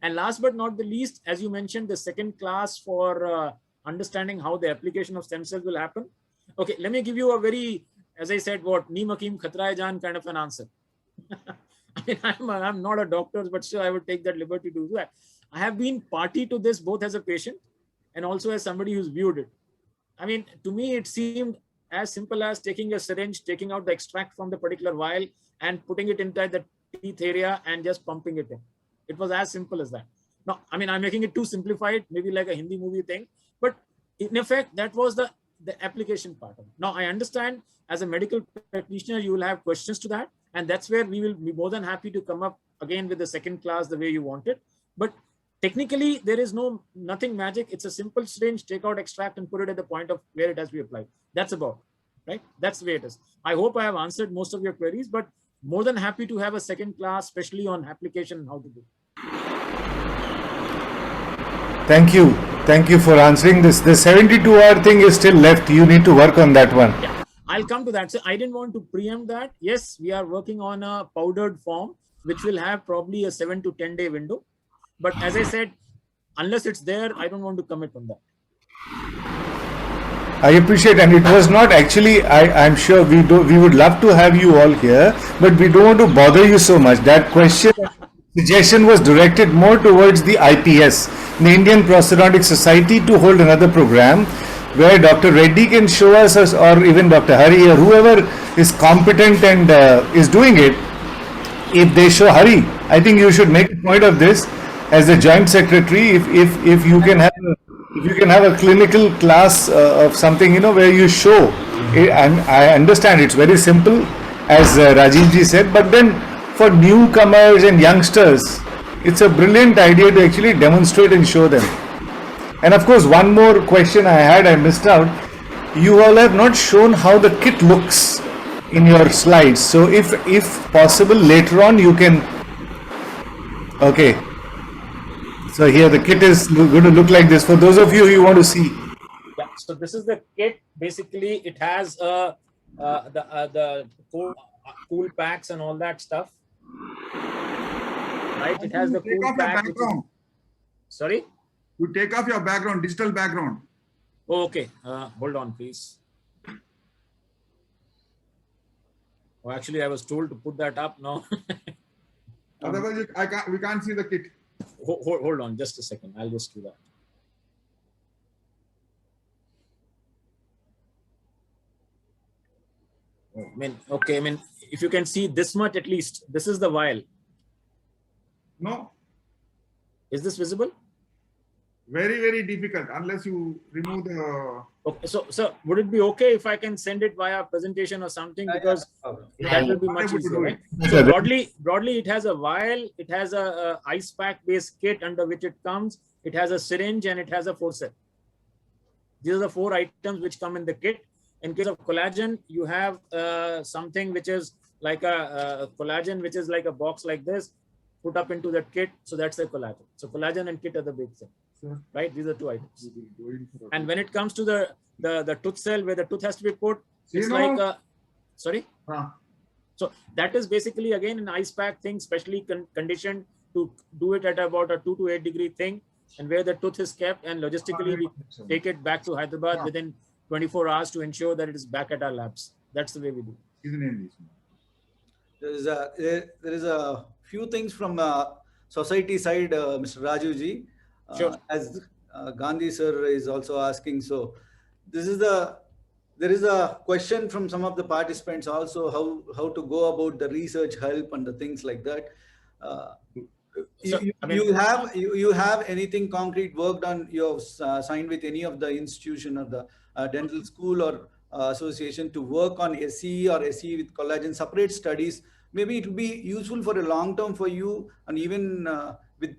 F: And last but not the least, as you mentioned, the second class for understanding how the application of stem cells will happen. Okay, let me give you a very, as I said, what Neem Hakeem Khatrai Jan kind of an answer. I mean, I'm not a doctor, but still I would take that liberty to do that. I have been party to this both as a patient and also as somebody who's viewed it. I mean, to me, it seemed as simple as taking a syringe, taking out the extract from the particular vial and putting it inside the teeth area and just pumping it in. It was as simple as that. Now, I mean, I'm making it too simplified, maybe like a Hindi movie thing, but in effect, that was the application part of it. Now, I understand as a medical practitioner, you will have questions to that. And that's where we will be more than happy to come up again with the second class the way you want it. But technically, there is nothing magic. It's a simple syringe, take out extract and put it at the point of where it has to be applied. That's about, right? That's the way it is. I hope I have answered most of your queries, but more than happy to have a second class, especially on application and how to do it.
D: Thank you. Thank you for answering this. The 72-hour thing is still left. You need to work on that one.
F: Yeah. I'll come to that. So I didn't want to preempt that. Yes, we are working on a powdered form, which will have probably a 7 to 10 day window. But as I said, unless it's there, I don't want to commit on that.
D: I appreciate, and it was not actually, I'm sure we would love to have you all here, but we don't want to bother you so much. That suggestion was directed more towards the IPS, the Indian Prosthodontic Society, to hold another program where Dr. Reddy can show us, or even Dr. Hari, or whoever is competent and is doing it. If they show Hari, I think you should make a point of this as the joint secretary. If you can have a clinical class of something, where you show it, and I understand it's very simple, as Rajiv ji said, but then for newcomers and youngsters, it's a brilliant idea to actually demonstrate and show them. And of course, one more question I missed out. You all have not shown how the kit looks in your slides. So if possible, later on you can. Okay. So here the kit is going to look like this. For those of you who want to see.
F: Yeah. So this is the kit. Basically, it has the cool packs and all that stuff. Right. It has the cool pack. Sorry.
H: You take off your background, digital background.
F: Oh, okay. Hold on, please. Oh, actually, I was told to put that up now.
H: Otherwise, we can't see the kit.
F: Hold on, just a second. I'll just do that. Oh, I mean, if you can see this much at least, this is the vial.
H: No.
F: Is this visible?
H: Very, very difficult unless you remove the.
F: Okay, so would it be okay if I can send it via presentation or something, because that will be much easier, right? So broadly, it has a vial, it has a ice pack based kit under which it comes, it has a syringe, and it has a forceps. These are the 4 items which come in the kit. In case of collagen, you have something which is like a collagen, which is like a box like this, put up into that kit. So that's the collagen. So collagen and kit are the big thing. Right, these are 2 items. And when it comes to the tooth cell, where the tooth has to be put, it's like a, sorry. So that is basically again an ice pack thing, specially conditioned to do it at about a 2 to 8 degree thing, and where the tooth is kept, and logistically we take it back to Hyderabad within 24 hours to ensure that it is back at our labs. That's the way we do.
B: There is a few things from society side, Mr. Rajiv ji.
F: Sure.
B: As Gandhi sir is also asking, so there is a question from some of the participants also, how to go about the research help and the things like that. You have anything concrete worked on? You have signed with any of the institution or the dental school or association to work on SE or SE with collagen separate studies? Maybe it will be useful for a long term for you, and even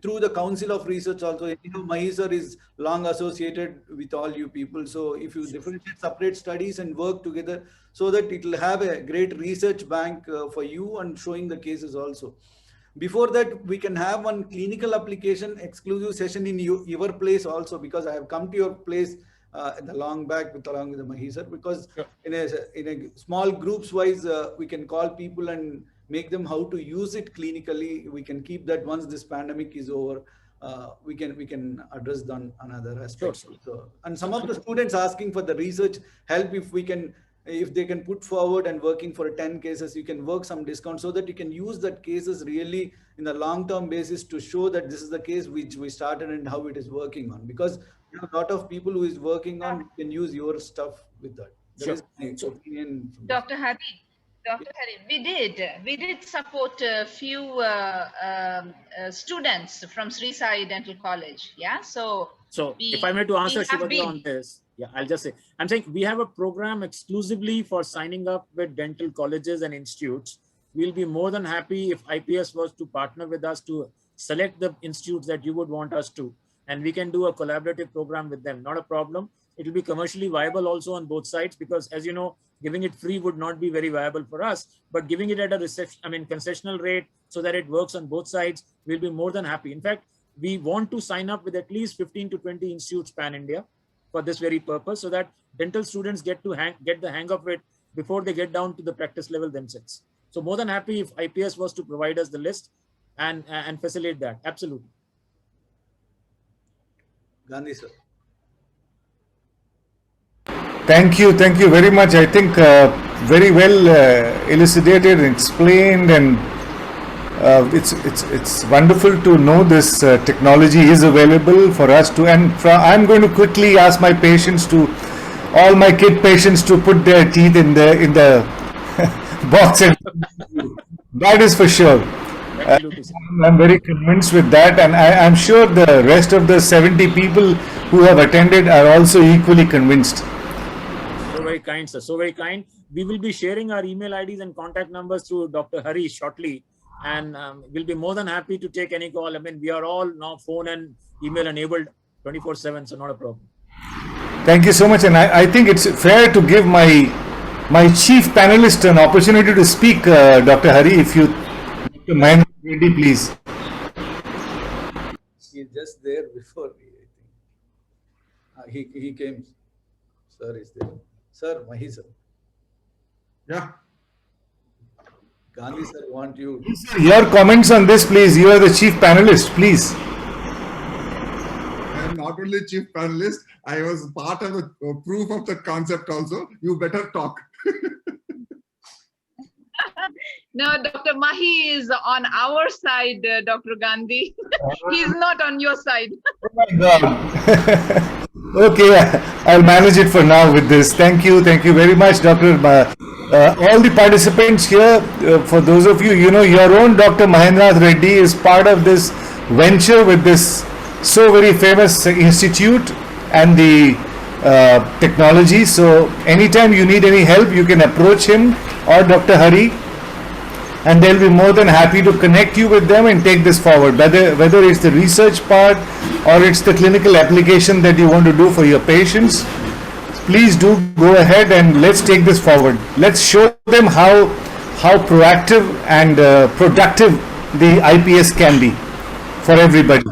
B: through the Council of Research also. Mahi sir is long associated with all you people. So if you differentiate separate studies and work together, so that it will have a great research bank for you and showing the cases also. Before that, we can have one clinical application exclusive session in your place also, because I have come to your place the long back along with the Mahi sir, because in a small groups wise, we can call people and make them how to use it clinically. We can keep that once this pandemic is over. We can address on another aspect.
F: Sure.
B: So, and some of the students asking for the research help, if they can put forward and working for 10 cases, you can work some discount so that you can use that cases really in the long-term basis to show that this is the case which we started and how it is working on. Because a lot of people who is working on can use your stuff with that. That is my opinion.
E: Dr. Hari, we did support a few students from Sri Sai Dental College. Yeah, so
F: if I may to answer Shubhadra on this, yeah, I'll just say, I'm saying we have a program exclusively for signing up with dental colleges and institutes. We'll be more than happy if IPS was to partner with us to select the institutes that you would want us to, and we can do a collaborative program with them. Not a problem. It will be commercially viable also on both sides, because as you know, giving it free would not be very viable for us, but giving it at a concessional rate so that it works on both sides, we'll be more than happy. In fact, we want to sign up with at least 15 to 20 institutes pan-India for this very purpose, so that dental students get the hang of it before they get down to the practice level themselves. So more than happy if IPS was to provide us the list and facilitate that. Absolutely.
B: Gandhi sir.
D: Thank you very much. I think very well elucidated and explained, and it's wonderful to know this technology is available for us to. And I'm going to quickly ask my patients all my kid patients to put their teeth in the box, and that is for sure. I'm very convinced with that, and I'm sure the rest of the 70 people who have attended are also equally convinced.
F: So very kind, sir. So very kind. We will be sharing our email IDs and contact numbers through Dr. Hari shortly, and we'll be more than happy to take any call. I mean, we are all now phone and email enabled 24/7, so not a problem.
D: Thank you so much, and I think it's fair to give my chief panelist an opportunity to speak, Dr. Hari, if you mind, please.
B: He's just there before me, I think. He came. Sir is there. Sir, Mahi sir.
H: Yeah.
B: Gandhi sir want you.
D: Your comments on this, please. You are the chief panelist, please.
H: I am not only chief panelist, I was part of the proof of the concept also. You better talk.
E: No, Dr. Mahi is on our side, Dr. Gandhi. He's not on your side.
D: Oh my God. Okay, I'll manage it for now with this. Thank you very much, Dr. All the participants here, for those of you, your own Dr. Mahendranath Reddy is part of this venture with this so very famous institute and the technology. So anytime you need any help, you can approach him or Dr. Hari, and they'll be more than happy to connect you with them and take this forward, whether it's the research part or it's the clinical application that you want to do for your patients. Please do go ahead and let's take this forward. Let's show them how proactive and productive the IPS can be for everybody.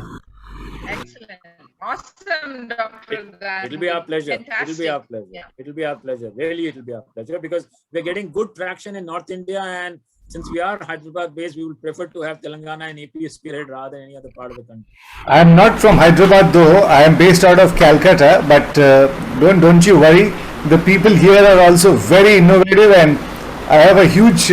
E: Excellent. Awesome, Dr. Gandhi.
F: It'll be our pleasure.
E: Fantastic.
F: It'll be our pleasure.
E: Yeah.
F: It'll be our pleasure. Really, it'll be our pleasure, because we're getting good traction in North India, and since we are Hyderabad based, we would prefer to have Telangana and AP spearhead rather than any other part of the country.
D: I am not from Hyderabad though. I am based out of Calcutta, but don't you worry. The people here are also very innovative, and I have a huge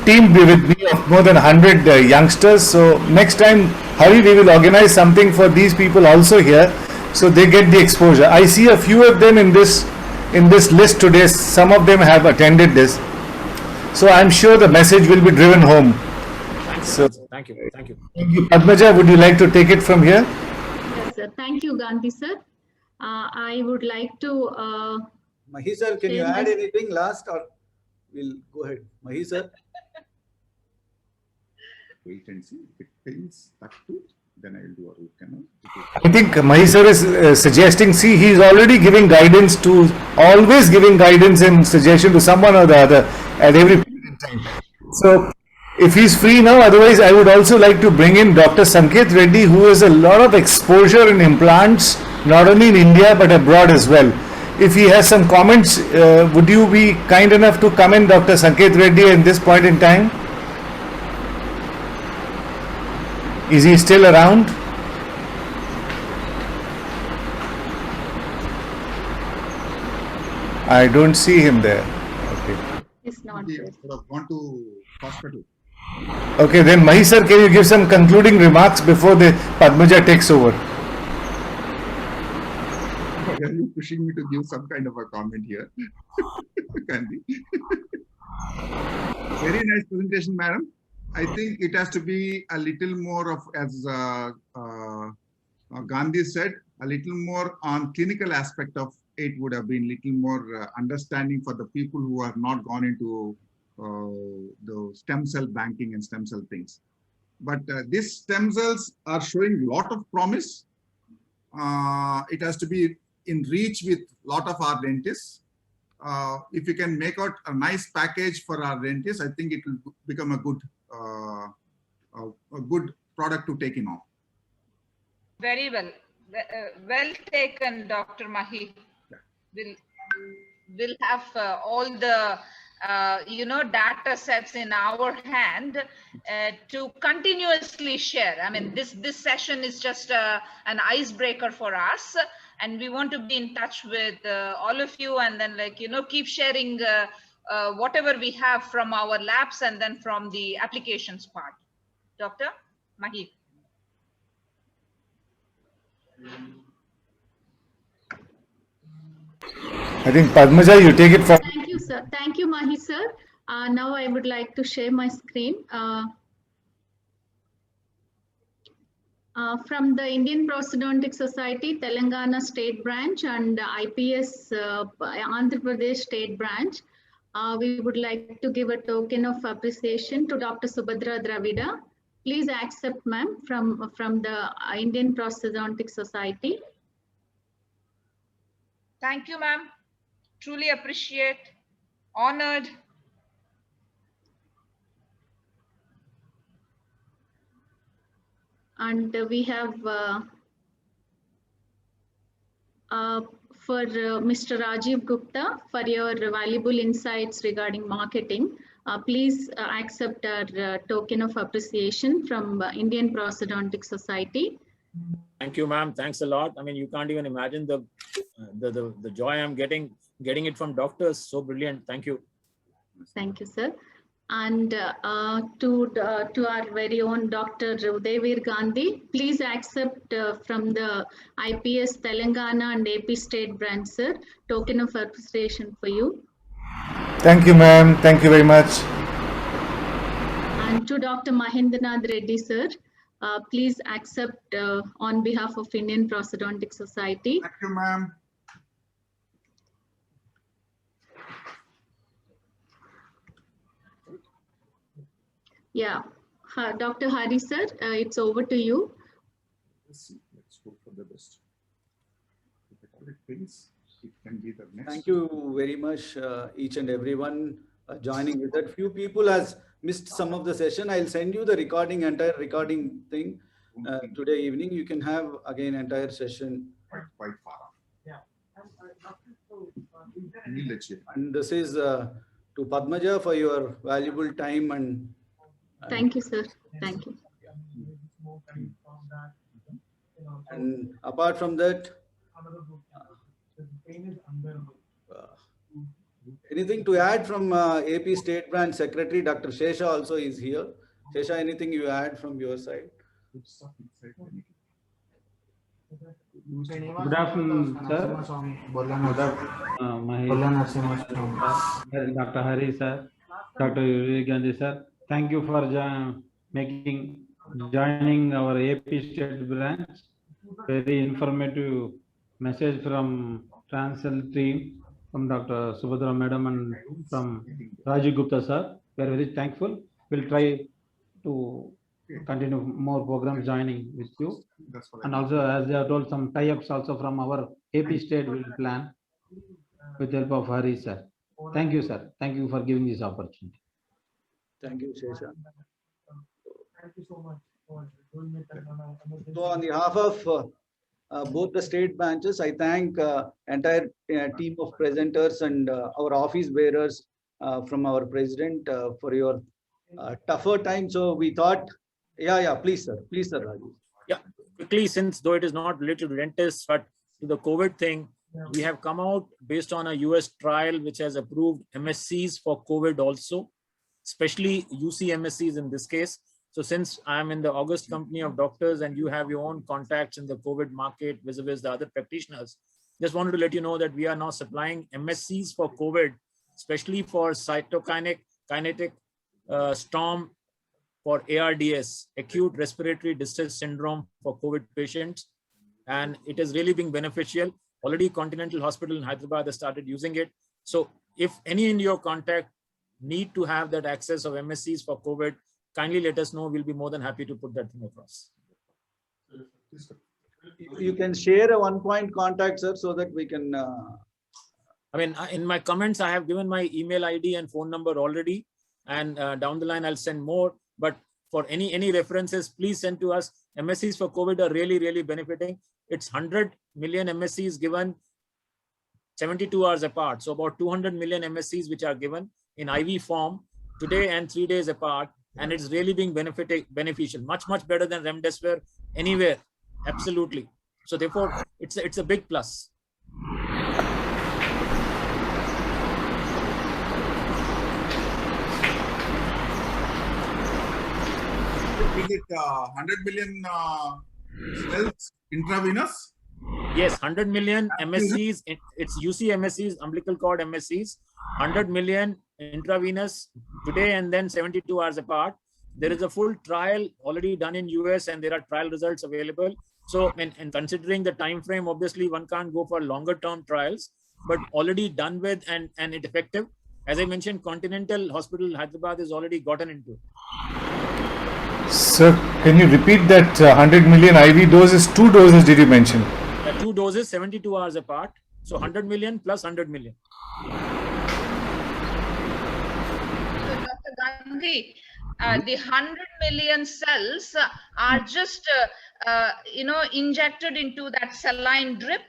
D: team with me of more than 100 youngsters. So next time, Hari, we will organize something for these people also here, so they get the exposure. I see a few of them in this list today. Some of them have attended this. So I'm sure the message will be driven home.
F: Thank you.
D: Padmaja, would you like to take it from here?
A: Yes, sir. Thank you, Gandhi sir. I would like to.
B: Mahi sir, can you add anything last, or we'll go ahead? Mahi sir.
H: Wait and see. If it pains that tooth, then I will do a root canal.
D: I think Mahi sir is suggesting, see, he's already giving guidance always giving guidance and suggestion to someone or the other at every point in time. So if he's free now, otherwise I would also like to bring in Dr. Sanket Reddy, who has a lot of exposure in implants not only in India but abroad as well. If he has some comments, would you be kind enough to come in, Dr. Sanket Reddy, at this point in time? Is he still around? I don't see him there. Okay.
A: It's not
H: He
A: there.
H: would have gone to hospital.
D: Okay, then Mahi sir, can you give some concluding remarks before the Padmaja takes over?
H: Why are you pushing me to give some kind of a comment here? Gandhi? Very nice presentation, madam. I think it has to be a little more of, as Gandhi said, a little more on clinical aspect of it would have been little more understanding for the people who have not gone into the stem cell banking and stem cell things. But these stem cells are showing a lot of promise. It has to be in reach with a lot of our dentists. If you can make out a nice package for our dentists, I think it will become a good product to take in on.
E: Very well. Well taken, Dr. Mahi. We'll have all the data sets in our hand to continuously share. I mean, this session is just an icebreaker for us, and we want to be in touch with all of you, and then keep sharing whatever we have from our labs and then from the applications part. Dr. Mahi.
D: I think Padmaja, you take it for.
A: Thank you, sir. Thank you, Mahi, sir. Now I would like to share my screen. From the Indian Prosthodontic Society, Telangana State Branch and IPS Andhra Pradesh State Branch, we would like to give a token of appreciation to Dr. Subhadra Dravida. Please accept, ma'am, from the Indian Prosthodontic Society.
E: Thank you, ma'am. Truly appreciate, honored.
A: And we have for Mr. Rajiv Gupta for your valuable insights regarding marketing. Please accept our token of appreciation from Indian Prosthodontic Society.
F: Thank you, ma'am. Thanks a lot. I mean, you can't even imagine the joy I'm getting it from doctors. So brilliant. Thank you.
A: Thank you, sir. And to our very own Dr. Udayveer Gandhi, please accept from the IPS Telangana and AP State Branch, sir, token of appreciation for you.
D: Thank you, ma'am. Thank you very much.
A: And to Dr. Mahendranath Reddy, sir, please accept on behalf of Indian Prosthodontic Society.
H: Thank you, ma'am.
A: Yeah, Dr. Hari, sir, it's over to you.
H: Let's hope for the best. If the correct things, it can be the next.
B: Thank you very much, each and everyone joining with that. Few people has missed some of the session. I'll send you the entire recording thing today evening. You can have again entire session.
H: Quite far off.
I: Yeah.
B: And this is to Padmaja for your valuable time and.
A: Thank you, sir. Thank you.
B: And apart from that, anything to add from AP State Branch Secretary Dr. Shesha also is here. Shesha, anything you add from your side?
I: Good afternoon, sir. Dr. Hari, sir. Dr. Udayveer Gandhi, sir. Thank you for joining our AP State Branch. Very informative message from Transcell team, from Dr. Subhadra Madam and from Rajiv Gupta, sir. We are very thankful. We'll try to continue more programs joining with you. And also, as they have told, some tie-ups also from our AP State will plan with the help of Hari, sir. Thank you, sir. Thank you for giving this opportunity.
B: Thank you, Shesha.
I: Thank you so much for doing it.
B: So on behalf of both the state branches. I thank entire team of presenters and our office bearers from our president for your tougher time. So we thought, please sir, Rajesh.
F: Yeah, quickly, since though it is not related to dentists, but to the COVID thing, we have come out based on a US trial which has approved MSCs for COVID also, especially UC MSCs in this case. So since I'm in the August company of doctors and you have your own contacts in the COVID market vis-a-vis the other practitioners, just wanted to let you know that we are now supplying MSCs for COVID, especially for cytokinetic storm for ARDS, acute respiratory distress syndrome for COVID patients. And it is really being beneficial. Already Continental Hospital in Hyderabad has started using it. So if any in your contact need to have that access of MSCs for COVID, kindly let us know. We'll be more than happy to put that thing across.
B: You can share a 1-point contact, sir, so that we can.
F: I mean, in my comments, I have given my email ID and phone number already. And down the line, I'll send more. But for any references, please send to us. MSCs for COVID are really, really benefiting. It's 100 million MSCs given 72 hours apart. So about 200 million MSCs which are given in IV form today and 3 days apart. And it's really being beneficial, much better than remdesivir anywhere. Absolutely. So therefore, it's a big plus.
H: Is it 100 million cells intravenous?
F: Yes, 100 million MSCs. It's UC MSCs, umbilical cord MSCs. 100 million intravenous today and then 72 hours apart. There is a full trial already done in US and there are trial results available. So, and considering the time frame, obviously one can't go for longer term trials, but already done with and it effective. As I mentioned, Continental Hospital Hyderabad is already gotten into it.
D: Sir, can you repeat that 100 million IV doses? 2 doses did you mention?
F: 2 doses, 72 hours apart. So 100 million plus 100 million.
E: So Dr. Gandhi, the 100 million cells are just, injected into that saline drip,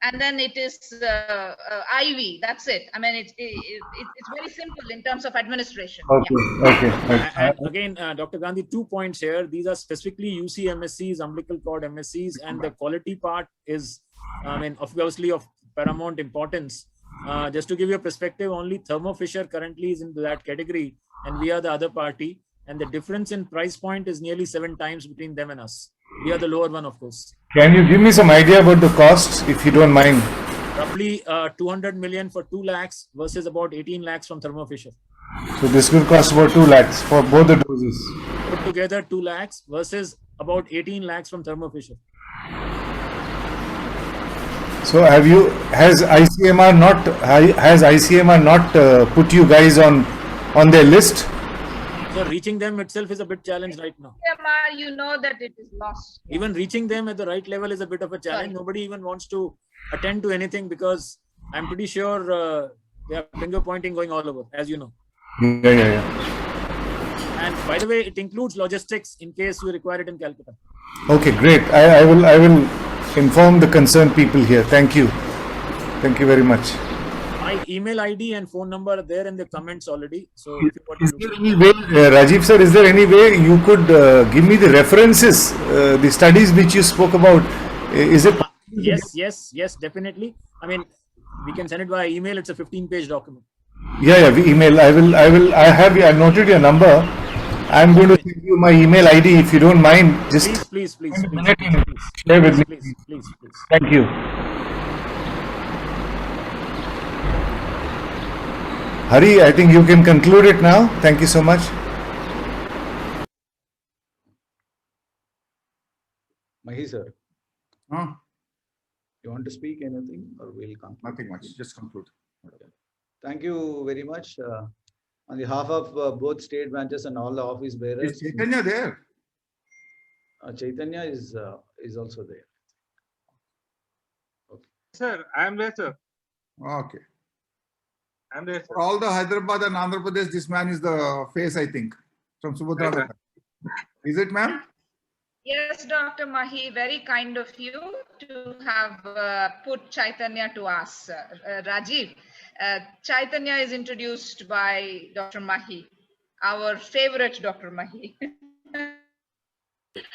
E: and then it is IV. That's it. I mean, it's very simple in terms of administration.
D: Okay.
E: Yeah.
D: Okay.
F: And again, Dr. Gandhi, 2 points here. These are specifically UC MSCs, umbilical cord MSCs, and the quality part is, obviously of paramount importance. Just to give you a perspective, only Thermo Fisher currently is into that category, and we are the other party. And the difference in price point is nearly 7 times between them and us. We are the lower one, of course.
D: Can you give me some idea about the costs, if you don't mind?
F: Roughly 200 million for 2 lakhs versus about 18 lakhs from Thermo Fisher.
D: So this will cost about 2 lakhs for both the doses.
F: Put together 2 lakhs versus about 18 lakhs from Thermo Fisher.
D: So has ICMR not put you guys on their list?
F: So reaching them itself is a bit challenge right now.
E: ICMR, you know that it is lost.
F: Even reaching them at the right level is a bit of a challenge.
E: Right.
F: Nobody even wants to attend to anything because I'm pretty sure they are finger pointing going all over, as you know.
D: Yeah.
F: And by the way, it includes logistics in case you require it in Calcutta.
D: Okay, great. I will inform the concerned people here. Thank you. Thank you very much.
F: My email ID and phone number are there in the comments already. So if you want to
D: Is there any way, Rajiv sir, is there any way you could give me the references, the studies which you spoke about? Is it?
F: Yes, definitely. I mean, we can send it via email. It's a 15-page document.
D: Yeah, we email. I noted your number. I'm going to send you my email ID if you don't mind. Just
F: Please.
D: share with me.
F: Please.
D: Thank you. Hari, I think you can conclude it now. Thank you so much.
B: Mahi sir,
H: Huh?
B: you want to speak anything or we'll come?
H: Nothing much. Just conclude.
B: Thank you very much. On behalf of both state branches and all the office bearers.
H: Is Chaitanya there?
B: Chaitanya is also there.
J: Sir, I am there, sir.
H: Okay.
J: I am there, sir.
H: For all the Hyderabad and Andhra Pradesh, this man is the face, I think, from Subhadra.
J: Right,
H: Is it, ma'am?
E: Yes, Dr. Mahi, very kind of you to have put Chaitanya to us. Rajiv, Chaitanya is introduced by Dr. Mahi, our favorite Dr. Mahi.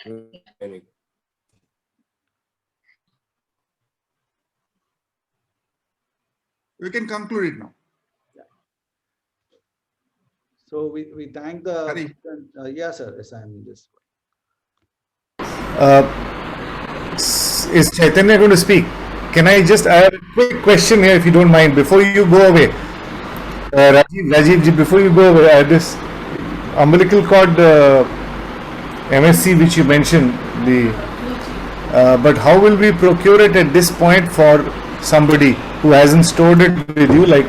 F: Very good.
H: We can conclude it now.
B: So we thank the.
H: Hari.
B: Yes, sir. Yes, I am just.
D: Is Chaitanya going to speak? Can I just add a quick question here, if you don't mind, before you go away? Rajiv, before you go away, I had this umbilical cord MSC which you mentioned, but how will we procure it at this point for somebody who hasn't stored it with you? Like,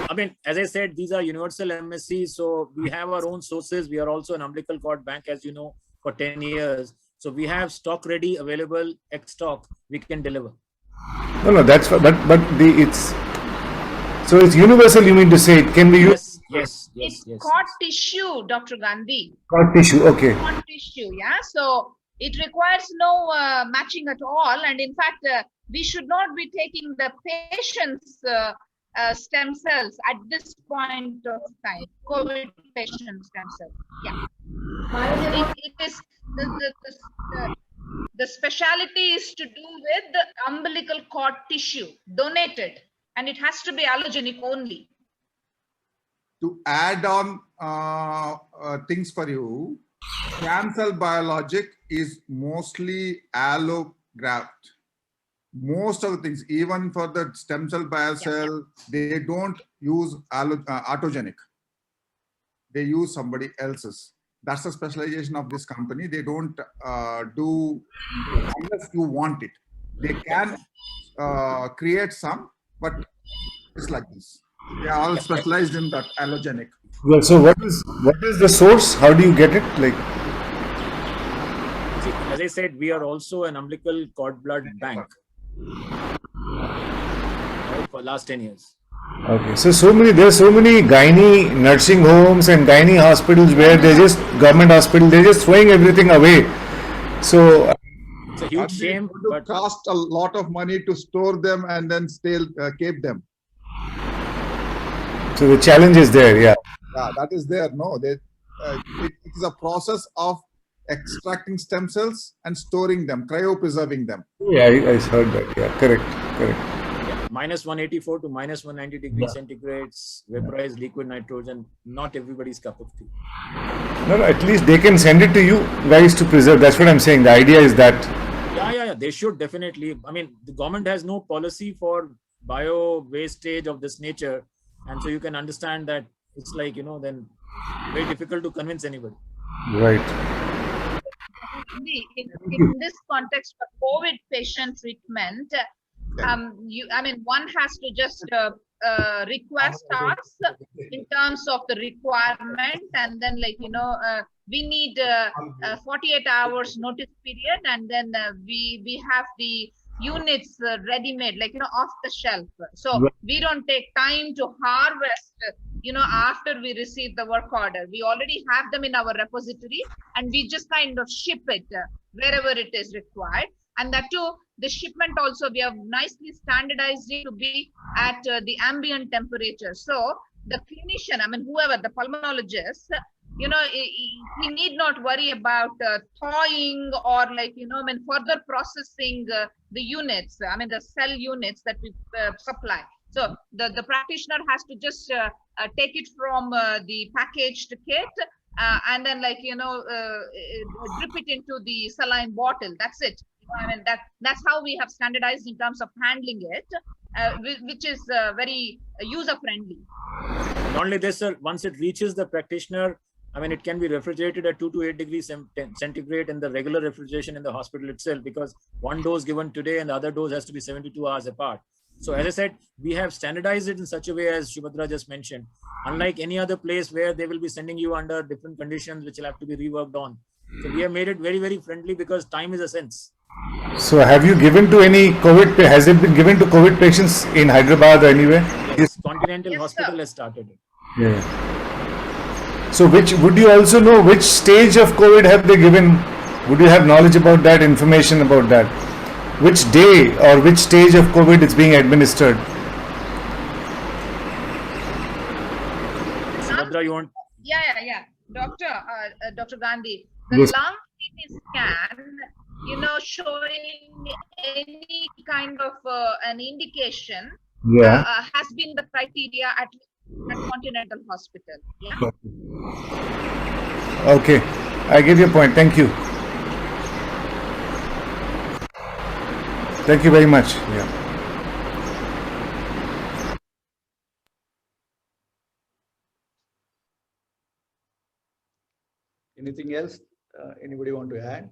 F: I mean, as I said, these are universal MSCs, so we have our own sources. We are also an umbilical cord bank, as you know, for 10 years. So we have stock ready, available, X stock, we can deliver.
D: No, that's but it's so it's universal. You mean to say it can be used?
F: Yes.
E: It's cord tissue, Dr. Gandhi.
D: Cord tissue, okay.
E: Cord tissue, yeah. So it requires no matching at all, and in fact, we should not be taking the patient's stem cells at this point of time. COVID patient stem cells, yeah. It is the specialty is to do with the umbilical cord tissue donated, and it has to be allogenic only.
H: To add on things for you, stem cell biologic is mostly allograft. Most of the things, even for the stem cell biocell, they don't use autogenic. They use somebody else's. That's the specialization of this company. They don't do unless you want it. They can create some, but it's like this. They are all specialized in that allogenic.
D: Well, so what is the source? How do you get it? Like,
F: see, as I said, we are also an umbilical cord blood bank, right, for last 10 years.
D: okay, so there are so many gynae nursing homes and gynae hospitals where they just government hospital, they're just throwing everything away. So
F: it's a huge shame, but
H: cost a lot of money to store them and then still keep them.
D: So the challenge is there, yeah.
H: Yeah, that is there. No, it is a process of extracting stem cells and storing them, cryopreserving them.
D: Yeah, I heard that. Yeah, correct.
F: minus 184 to minus 190 degrees centigrades, vaporized liquid nitrogen, not everybody's cup of tea.
D: No, at least they can send it to you guys to preserve. That's what I'm saying. The idea is that.
F: Yeah, they should definitely. I mean, the government has no policy for bio wastage of this nature. And so you can understand that it's like, then very difficult to convince anybody.
D: Right.
E: In this context of COVID patient treatment, one has to just request us in terms of the requirement, and then we need 48 hours notice period, and then we have the units ready-made, off the shelf. So we don't take time to harvest, after we receive the work order. We already have them in our repository, and we just kind of ship it wherever it is required. And that too, the shipment also, we have nicely standardized it to be at the ambient temperature. So the clinician, whoever, the pulmonologist, he need not worry about thawing or further processing the units, the cell units that we supply. So the practitioner has to just take it from the packaged kit and then drip it into the saline bottle. That's it. That's how we have standardized in terms of handling it, which is very user friendly.
F: Not only this, sir, once it reaches the practitioner, it can be refrigerated at 2 to 8 degrees centigrade in the regular refrigeration in the hospital itself, because one dose given today and the other dose has to be 72 hours apart. So as I said, we have standardized it in such a way, as Subhadra just mentioned, unlike any other place where they will be sending you under different conditions which will have to be reworked on. So we have made it very, very friendly because time is essence.
D: So have you given to any COVID, has it been given to COVID patients in Hyderabad or anywhere?
F: Yes, Continental Hospital has started it.
D: Yeah. So would you also know which stage of COVID have they given Would you have knowledge about that, information about that? Which day or which stage of COVID it's being administered?
F: Subhadra, you want?
E: Yeah. Dr. Gandhi, the
D: Yes.
E: lung CT scan, showing any kind of an indication
D: Yeah.
E: has been the criteria at Continental Hospital. Yeah.
D: Okay. I get your point. Thank you. Thank you very much. Yeah.
B: Anything else? Anybody want to add?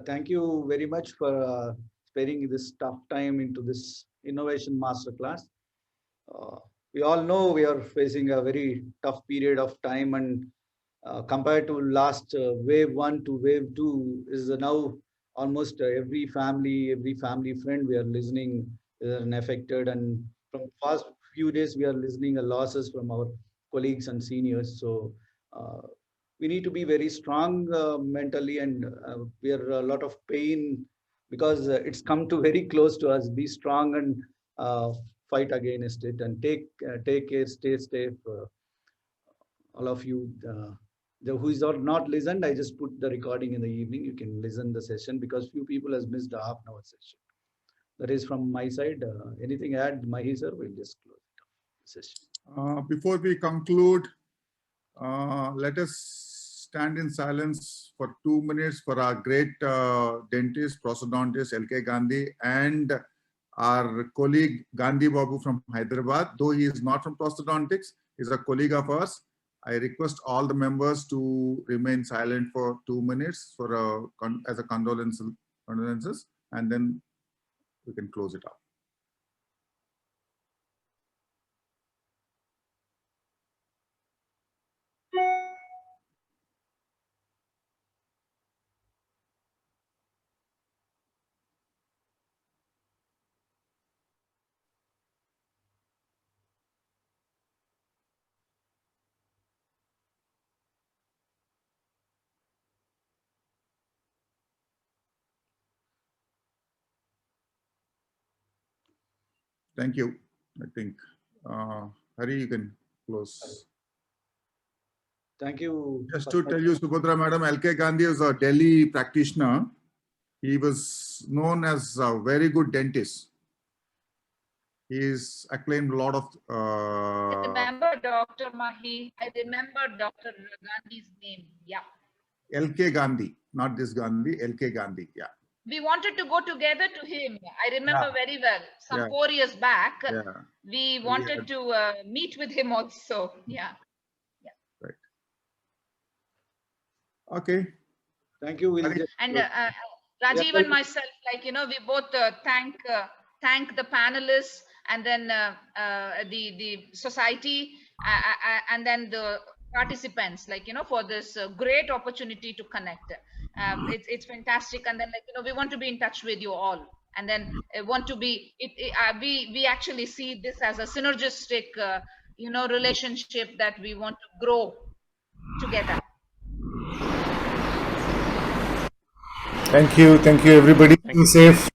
B: Thank you very much for sparing this tough time into this innovation masterclass. We all know we are facing a very tough period of time, and compared to last wave 1 to wave 2 is now almost every family friend we are listening is affected, and from past few days we are listening losses from our colleagues and seniors. So we need to be very strong mentally, and we are a lot of pain because it's come to very close to us. Be strong and fight against it, and take care, stay safe. All of you who is not listened, I just put the recording in the evening. You can listen the session because few people has missed a half-an-hour session. That is from my side. Anything add, Mahi sir? We'll just close the session.
H: Before we conclude, let us stand in silence for 2 minutes for our great dentist, prosthodontist LK Gandhi, and our colleague Gandhi Babu from Hyderabad. Though he is not from prosthodontics, he is a colleague of ours. I request all the members to remain silent for 2 minutes for as a condolences, and then we can close it up. Thank you. I think, Hari, you can close.
B: Thank you.
H: Just to tell you, Subhadra Madam, LK Gandhi is a Delhi practitioner. He was known as a very good dentist. He is acclaimed a lot of.
E: I remember Dr. Mahi. I remember Dr. Gandhi's name. Yeah.
H: LK Gandhi, not this Gandhi, LK Gandhi. Yeah.
E: We wanted to go together to him. I remember very well. Some 4 years back, we wanted to meet with him also. Yeah.
H: Right. Okay.
B: Thank you.
E: And Rajiv and myself, we both thank the panelists, and then the society, and then the participants, for this great opportunity to connect. It's fantastic, and then we want to be in touch with you all, and then want to be we actually see this as a synergistic relationship that we want to grow together.
D: Thank you everybody. Be safe.